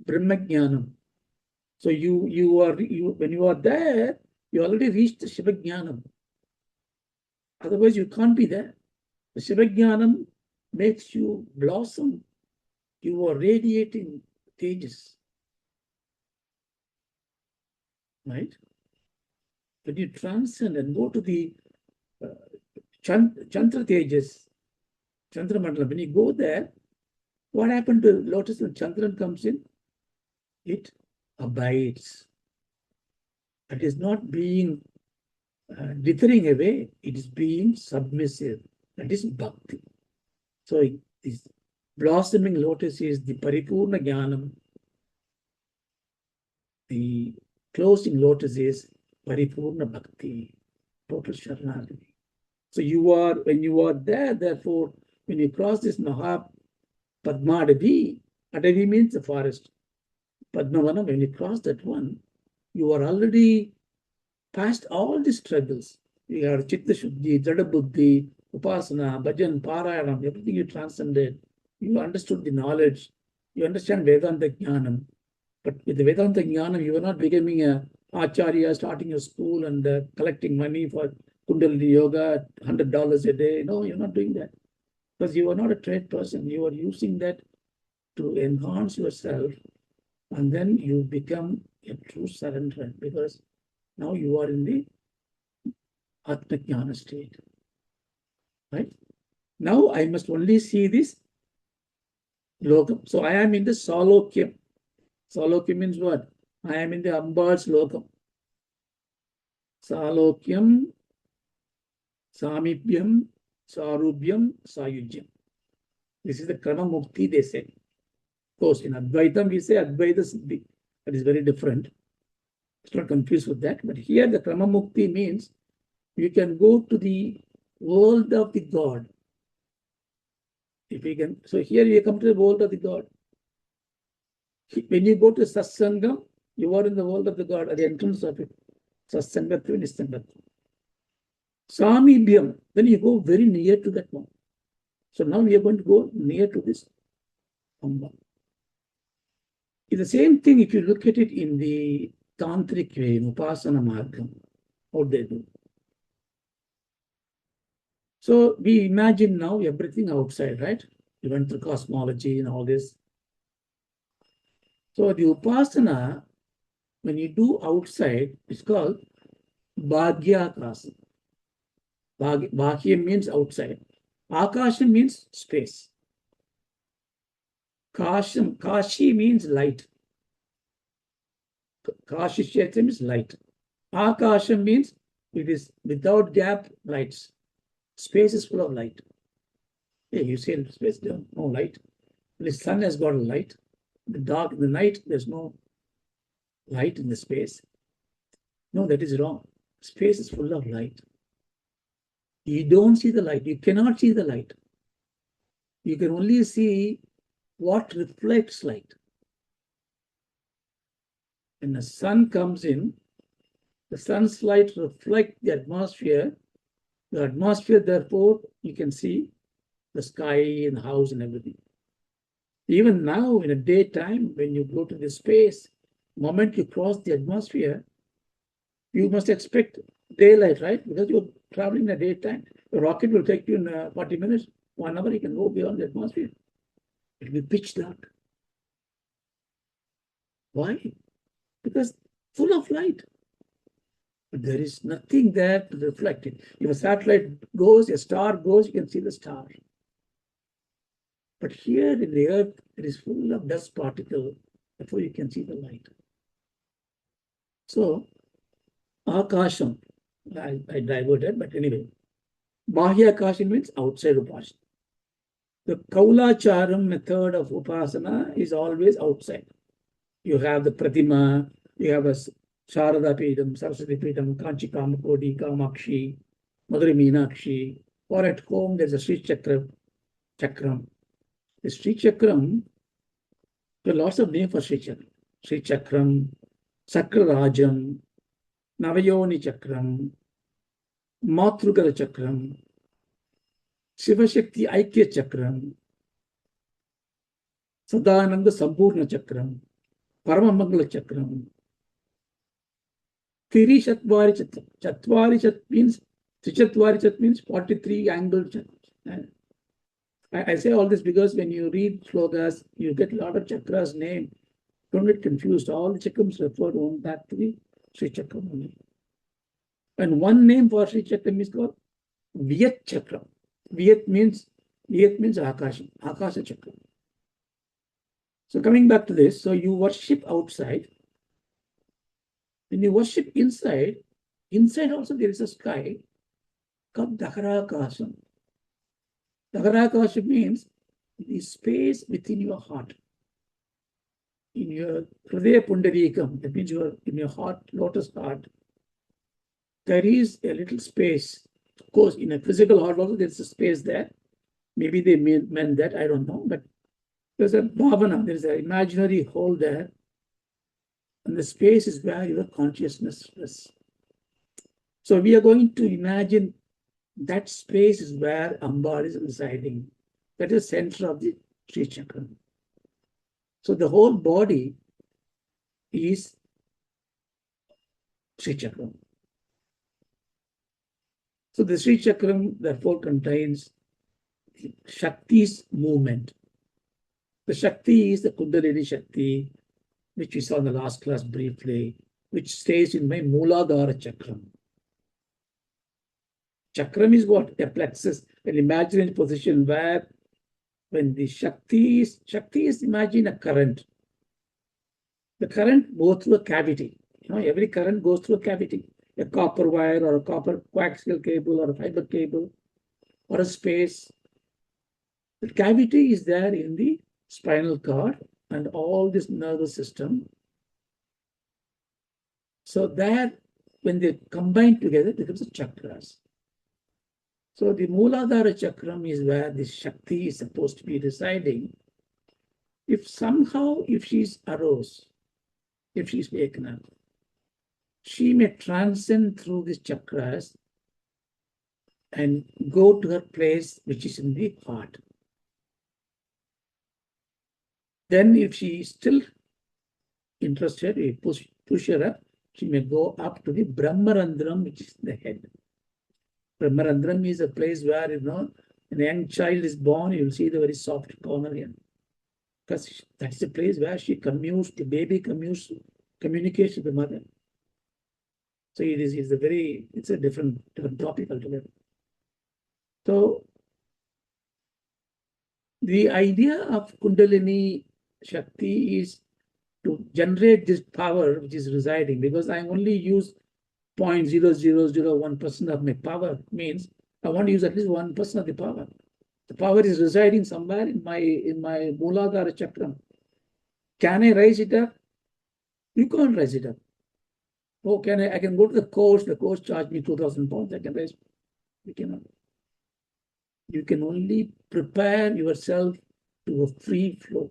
A: Brahma Jnanam. So when you are there, you already reached the Shiva Jnanam. Otherwise, you can't be there. The Shiva Jnanam makes you blossom. You are radiating tejas. Right? When you transcend and go to the Chandra Tejas, Chandra Mandala, when you go there, what happened to lotus when Chandran comes in? It abides. It is not being dithering away, it is being submissive. That is bhakti. So this blossoming lotus is the paripurna jnanam. The closing lotus is paripurna bhakti, total sharanagati. So when you are there, therefore, when you cross this Mahapadmadavi, Adavi means the forest. Padmavanam, when you cross that one, you are already past all the struggles. You are Chitta Shuddhi, Jada Buddhi, Upasana, Bhajan, Parayanam, everything you transcended. You understood the knowledge. You understand Vedanta Jnanam. But with the Vedanta Jnanam, you are not becoming a Acharya, starting a school and collecting money for Kundalini yoga, $100 a day. No, you're not doing that. Because you are not a trained person. You are using that to enhance yourself, and then you become a true surrender, because now you are in the Atma-jnana state. Right? Now I must only see this lokam. So I am in the salokyam. Salokyam means what? I am in the Ambal's lokam. Salokyam, samipyam, sarubhyam, sayujyam. This is the krama mukti, they say. Of course, in Advaitam we say Advaita Siddhi. That is very different. It's not confused with that. But here the krama mukti means you can go to the world of the God. If we can, so here you come to the world of the God. When you go to satsangam, you are in the world of the God at the entrance of it. Satsangatva, nisangatva. Samibhyam, then you go very near to that one. So now we are going to go near to this Amba. It's the same thing if you look at it in the tantric way, in upasana margam, what they do. So we imagine now everything outside, right? We went through cosmology and all this. So the upasana, when you do outside, it's called bhagyakasa. Bhagya means outside. Akasha means space. Kashi means light. Kashi means light. Akasha means it is without gap lights. Space is full of light. Hey, you say in space, no light. The sun has got a light. The dark, the night, there's no light in the space. No, that is wrong. Space is full of light. You don't see the light. You cannot see the light. You can only see what reflects light. When the sun comes in, the sun's light reflects the atmosphere. The atmosphere, therefore, you can see the sky and the house and everything. Even now, in the daytime, when you go to the space, the moment you cross the atmosphere, you must expect daylight, right? Because you're traveling in the daytime. The rocket will take you in 40 minutes, 1 hour, you can go beyond the atmosphere. It will be pitch dark. Why? Because full of light. But there is nothing there to reflect it. If a satellite goes, a star goes, you can see the star. But here in the earth, it is full of dust particles, therefore you can see the light. So, Akasham, I diverted, but anyway, Bahya Akasham means outside Upasana. The Kaulacharam method of Upasana is always outside. You have the Pratima, you have a Sharadapeetam, Saraswatipeetam, Kanchi Kamakodi, Kamakshi, Madurai Meenakshi, or at home there's a Sri Chakram. The Sri Chakram, there are lots of names for Sri Chakram. Sri Chakram, Sakrarajam, Navayoni Chakram, Matrugala Chakram, Shivashakti Aikya Chakram, Sudhā-Sindhōr-madhyē Chakram, Paramamangala Chakram, Tiri Chatvari means 43 angled chakras. I say all this because when you read slokas, you get a lot of chakras name. Don't get confused. All the chakrams refer back to the Sri Chakram only. And one name for Sri Chakram is called Vyat Chakram. Vyat means Akasha Chakram. So coming back to this, so you worship outside. When you worship inside also there is a sky called Dakarakasam. Dakarakasam means the space within your heart. In your Hridaya Pundarikam, that means in your heart, lotus heart, there is a little space. Of course, in a physical heart also, there's a space there. Maybe they meant that, I don't know. But there's a bhavana, there's an imaginary hole there. And the space is where your consciousness is. So we are going to imagine that space is where Amba is residing. That is the center of the Sri Chakra. So the whole body is Sri Chakra. So the Sri Chakram therefore contains Shakti's movement. The Shakti is the Kundalini Shakti, which we saw in the last class briefly, which stays in my Mooladhara Chakram. Chakram is what? A plexus, an imaginary position where when the Shakti is imagine a current. The current goes through a cavity. Every current goes through a cavity. A copper wire or a copper coaxial cable or a fiber cable or a space. The cavity is there in the spinal cord and all this nervous system. So that when they combine together, it becomes a chakras. So the Mooladhara Chakram is where the Shakti is supposed to be residing. If somehow, if she's arose, if she's waken up, she may transcend through these chakras and go to her place which is in the heart. Then if she is still interested, we push her up, she may go up to the Brahmarandram, which is the head. Brahmarandram is a place where, when a young child is born, you will see the very soft corner here. Because that's the place where she communes, the baby communicates with the mother. So it's a different topic altogether. So the idea of Kundalini Shakti is to generate this power which is residing, because I only use 0.0001% of my power, means I want to use at least 1% of the power. The power is residing somewhere in my Mooladhara Chakram. Can I raise it up? You can't raise it up. Oh, I can go to the coach charge me 2,000 pounds, I can raise. You cannot. You can only prepare yourself to a free flow.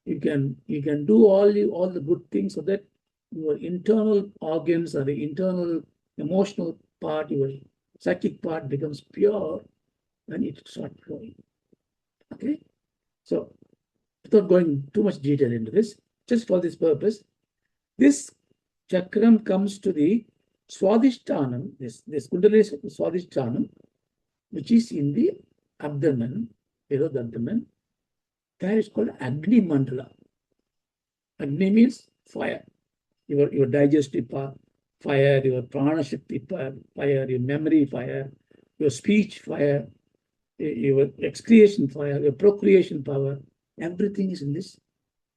A: You can do all the good things so that your internal organs or the internal emotional part, your psychic part becomes pure, and it starts flowing. Okay? So, without going too much detail into this, just for this purpose, this chakram comes to the Swadhisthānam, this Kundalini Swadhisthānam, which is in the abdomen, below the abdomen. That is called Agni Mandala. Agni means fire. Your digestive part, fire, your prana shakti fire, your memory fire, your speech fire, your excretion fire, your procreation power. Everything is in this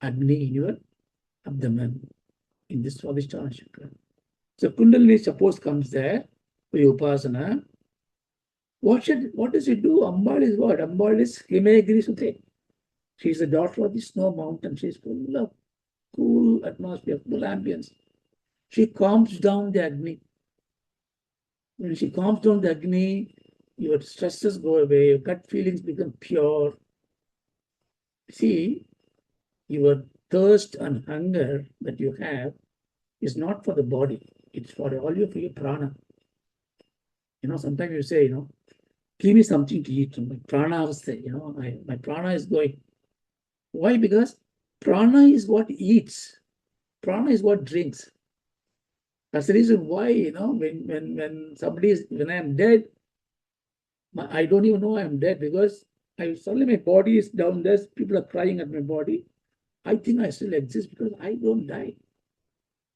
A: Agni in your abdomen, in this Swadhisthāna chakra. So Kundalini suppose comes there for your upasana. What does it do? Ambal is what? Ambal is Himagiri Sute. She is the daughter of the snow mountain. She is full of cool atmosphere, full ambience. She calms down the Agni. When she calms down the Agni, your stresses go away, your gut feelings become pure. See, your thirst and hunger that you have is not for the body. It's for all for your prana. Sometimes you say, give me something to eat. My prana my prana is going. Why? Because prana is what eats. Prana is what drinks. That's the reason why, when I am dead, I don't even know I am dead, because suddenly my body is down there, people are crying at my body. I think I still exist because I don't die.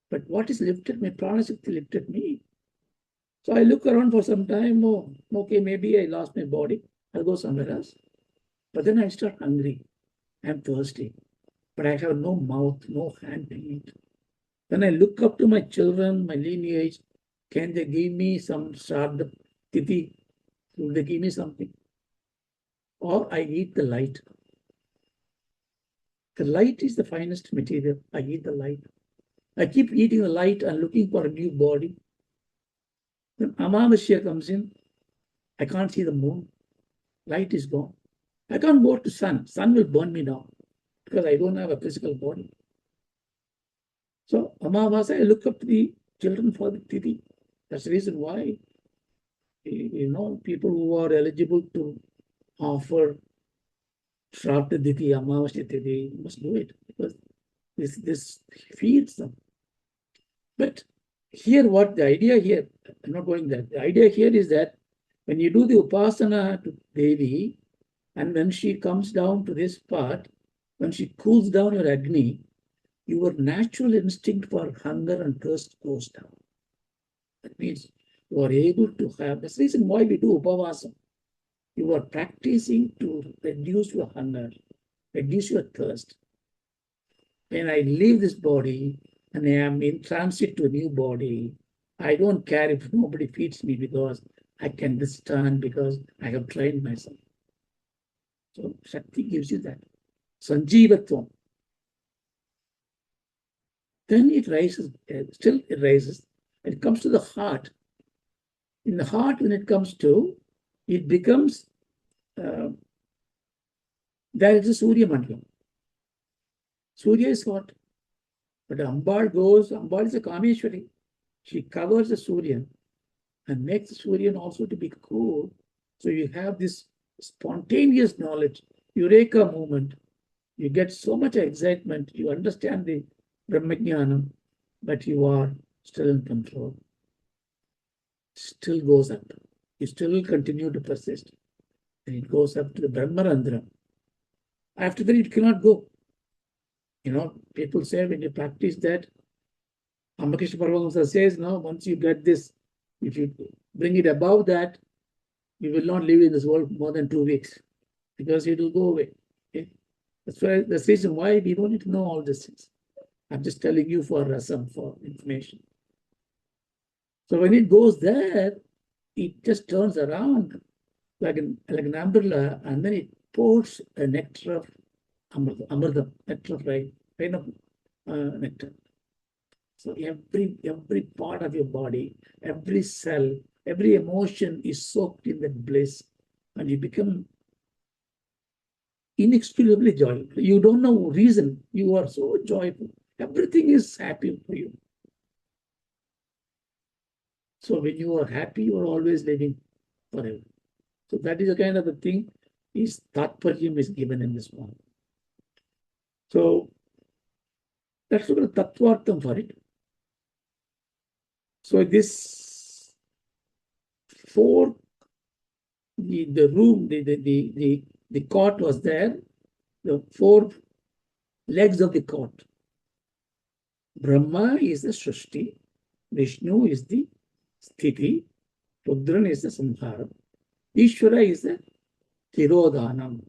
A: But what is lifted? My prana shakti lifted me. So I look around for some time. Oh, okay, maybe I lost my body. I'll go somewhere else. But then I start hungry. I'm thirsty. But I have no mouth, no hand to eat. Then I look up to my children, my lineage. Can they give me some Shraddha Tithi? Will they give me something? Or I eat the light. The light is the finest material. I eat the light. I keep eating the light and looking for a new body. Then Amavasya comes in. I can't see the moon. Light is gone. I can't go to sun. Sun will burn me down because I don't have a physical body. So Amavasya, I look up to the children for the Tithi. That's the reason why, people who are eligible to offer Shraddha Tithi, Amavasya Tithi, must do it, because this feeds them. But here, what the idea here, I'm not going there. The idea here is that When you do the upasana to Devi, and when she comes down to this part, when she cools down your Agni, your natural instinct for hunger and thirst goes down. That means you are able to have, that's the reason why we do upavasa. You are practicing to reduce your hunger, reduce your thirst. When I leave this body and I am in transit to a new body, I don't care if nobody feeds me because I can withstand because I have trained myself. So Shakti gives you that. Sanjeevatvam. Then it rises, still it rises. It comes to the heart. In the heart, when it comes to, it becomes, there is a Surya Mandlam. Surya is hot. But Ambal is a Kameshwari. She covers the Surya and makes the Surya also to be cool. So you have this spontaneous knowledge, Eureka moment. You get so much excitement. You understand the Brahmajnana, but you are still in control. Still goes up. You still continue to persist. And it goes up to the Brahmarandhra. After that, it cannot go. You know, people say when you practice that, Ramakrishna Paramahamsa says, no, once you get this, if you bring it above that, you will not live in this world more than 2 weeks because it will go away. Okay? That's the reason why we don't need to know all these things. I'm just telling you for rasam, for information. So when it goes there, it just turns around like an umbrella, and then it pours a nectar of amrita, nectar of rain of nectar. So every part of your body, every cell, every emotion is soaked in that bliss, and you become inexplicably joyful. You don't know reason. You are so joyful. Everything is happy for you. So when you are happy, you are always living forever. So that is a kind of a thing. Is Tatparyam is given in this one. So let's look at the Tattvartham for it. So this four, the room, the cot was there, the 4 legs of the cot. Brahma is the Srishti, Vishnu is the Sthiti, Rudran is the Samsara, Ishvara is the Tirodhanam,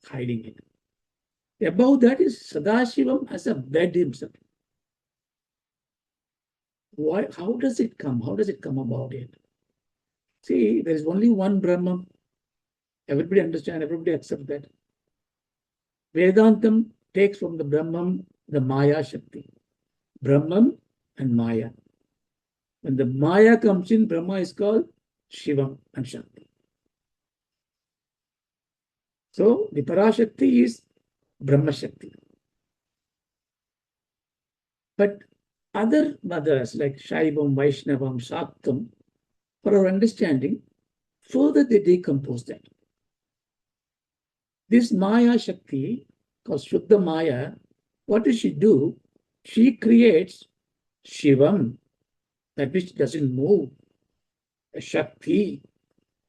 A: hiding it. Above that is Sadashivam as a bed himself. Why? How does it come? How does it come about it? See, there is only one Brahma. Everybody understand, everybody accept that. Vedantam takes from the Brahman the Maya Shakti. Brahman and Maya. When the Maya comes in, Brahma is called Shivam and Shakti. So the Parashakti is Brahma Shakti. But other mothers like Shaivam, Vaishnavam, Shaktam, for our understanding, further they decompose that. This Maya Shakti, called Shuddha Maya, what does she do? She creates Shivam, that which doesn't move, a Shakti,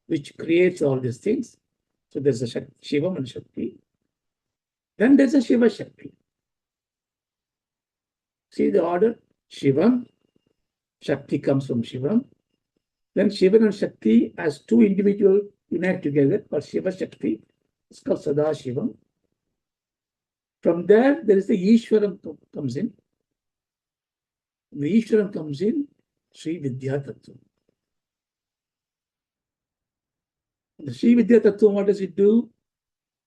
A: which creates all these things. So there's a Shivam and Shakti. Then there's a Shiva Shakti. See the order? Shivam, Shakti comes from Shivam. Then Shiva and Shakti as 2 individuals unite together for Shiva Shakti. It's called Sadashivam. From there is the Ishwaram comes in. The Ishwaram comes in Sri Vidya Tattva. The Sri Vidya Tattva, what does it do?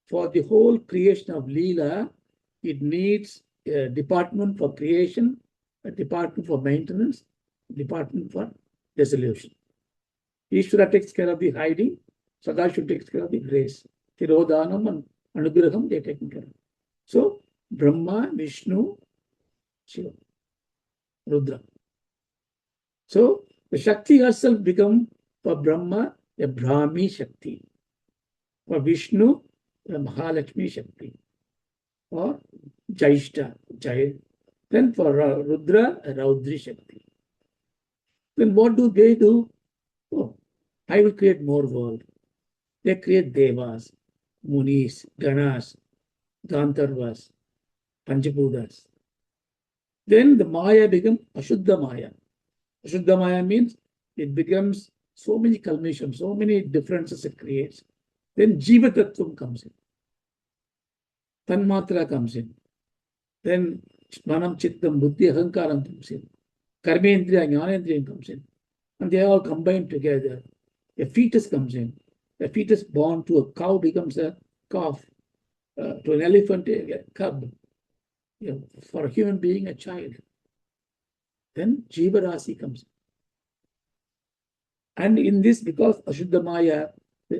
A: For the whole creation of Leela, it needs a department for creation, a department for maintenance, a department for dissolution. Ishvara takes care of the hiding, Sadashiva takes care of the grace. Tirodhanam and Anugraham, they are taken care of. So, Brahma, Vishnu, Shiva, Rudra. So, the Shakti herself becomes for Brahma a Brahmi Shakti, for Vishnu a Mahalakshmi Shakti, or Jaishta, Jai. Then for Rudra a Raudri Shakti. Then what do they do? Oh, I will create more world. They create devas, munis, ganas, gandharvas, panchabuddhas. Then the maya becomes ashuddha maya. Ashuddha maya means it becomes so many culminations, so many differences it creates. Then jiva tattvam comes in. Tanmatra comes in. Then manam, chittam, buddhi, ahankaram comes in. Karmendriya, jnanendriya comes in. And they all combine together. A fetus comes in. A fetus born to a cow becomes a calf. To an elephant, a cub. For a human being, a child. Then jiva rasi comes in. And in this, because Ashuddha Maya,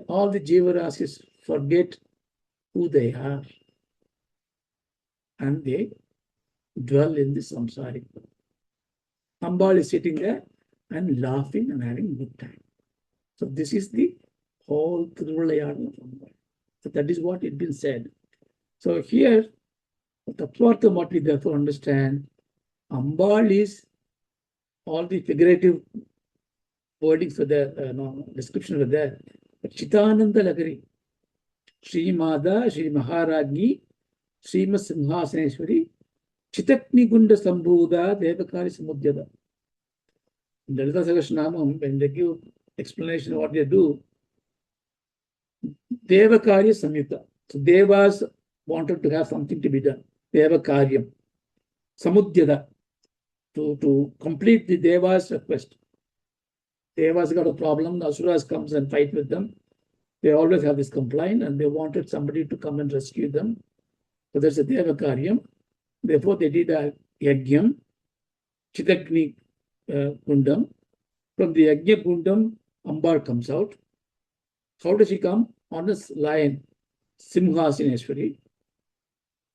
A: all the jiva rasis forget who they are. And they dwell in the samsaric world. Ambal is sitting there and laughing and having a good time. So this is the whole Thiruvilayadu of Ambal. So that is what it been said. So here, Tattvartham, what we therefore understand, Ambal is all the figurative wordings for the description were there. But cidānanda-laharīm, Sri Mada, Sri Maharajni, Srimas Simhasaneshwari, Chitaknigunda Sambhuda, Devakari Samudyada. In Lalita Sahasranamam, when they give explanation of what they do, Devakari Samyuta. So Devas wanted to have something to be done. Devakaryam. Samudyada. To complete the Devas' request. Devas got a problem, the Asuras comes and fight with them. They always have this complaint and they wanted somebody to come and rescue them. So there's a Devakaryam. Therefore, they did a Yagyam, Chitagni Kundam. From the Yagya Kundam, Ambal comes out. How does she come? On this lion, Simhasaneshwari.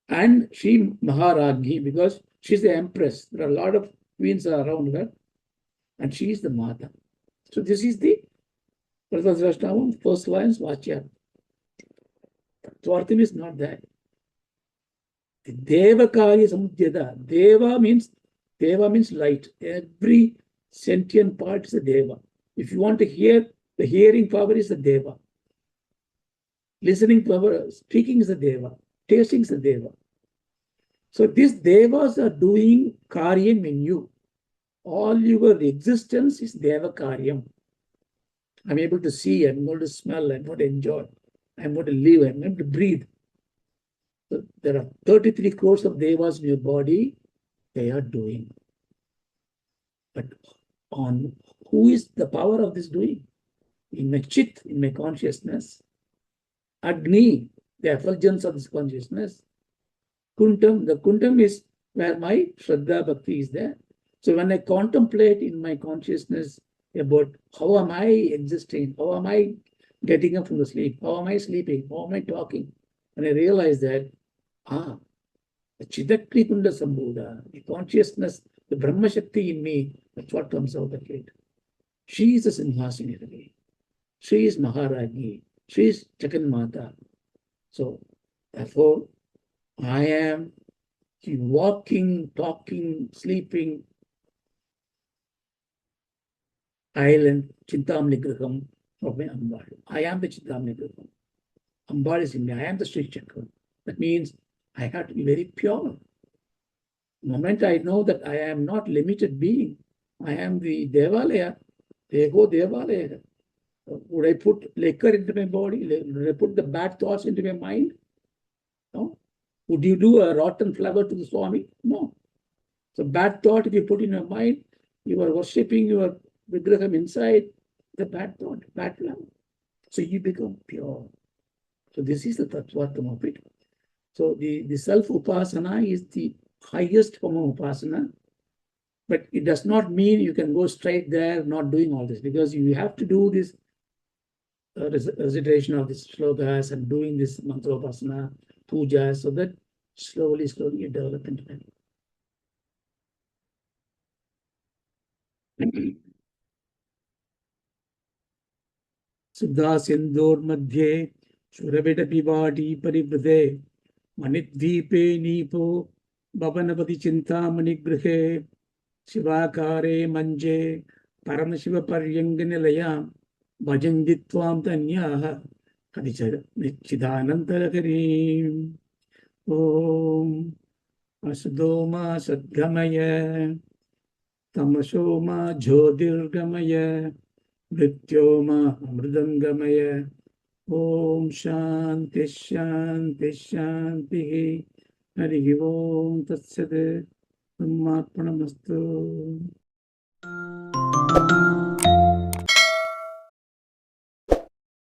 A: And she Maharajni, because she's the empress. There are a lot of queens around her. And she is the Mata. So this is the first lines, Vachya. Tvartham is not that. The Devakari Samudyada. Deva means light. Every sentient part is a Deva. If you want to hear, the hearing power is a Deva. Listening power, speaking is a Deva. Tasting is a Deva. So these Devas are doing Karyam in you. All your existence is Devakaryam. I'm able to see, I'm going to smell, I'm going to enjoy, I'm going to live, I'm going to breathe. So there are 33 crores of Devas in your body, they are doing. But on who is the power of this doing? In my chit, in my consciousness. Agni, the effulgence of this consciousness. Kuntam, the kuntam is where my Shraddha Bhakti is there. So when I contemplate in my consciousness about how am I existing, how am I getting up from the sleep, how am I sleeping, how am I talking, and I realize that, the Chidakri Kunda Sambhuda, the consciousness, the Brahma Shakti in me, that's what comes out of it. She is the Simhasaneshwari. She is Maharajni. She is Jaganmata. So, therefore, I am walking, talking, sleeping, island, cintāmaṇigr of my Ambal. I am the cintāmaṇigr. Ambal is in me. I am the Sri Chakra. That means I have to be very pure. The moment I know that I am not limited being, I am the Devalaya, Devo Devalaya. Would I put liquor into my body? Would I put the bad thoughts into my mind? No. Would you do a rotten flower to the Swami? No. So bad thought, if you put in your mind, you are worshipping your Vigraham inside, the bad thought, bad flower. So you become pure. So this is the Tattvartham of it. So the self-upasana is the highest form of upasana. But it does not mean you can go straight there not doing all this, because you have to do this recitation of these shlokas and doing this mantra-upasana, puja, so that slowly you develop into that. sudhā-sindhōr-madhyē, suraviṭapi-vāṭī-parivr, maṇidvīpē nīpōpavanavati cintāmaṇigr, śivākārē mañcē, parama-śiva-paryaṅka-nilayāṁ, bhajanti tvāṁ dhanyāḥ cid-ānanda-laharīm. Om asudoma sadgamaya tamasoma jyotirgamaya mrityoma amritangamaya. Om shanti shanti shanti. Harihi Om Tat Sat. Brahmarpanamastu.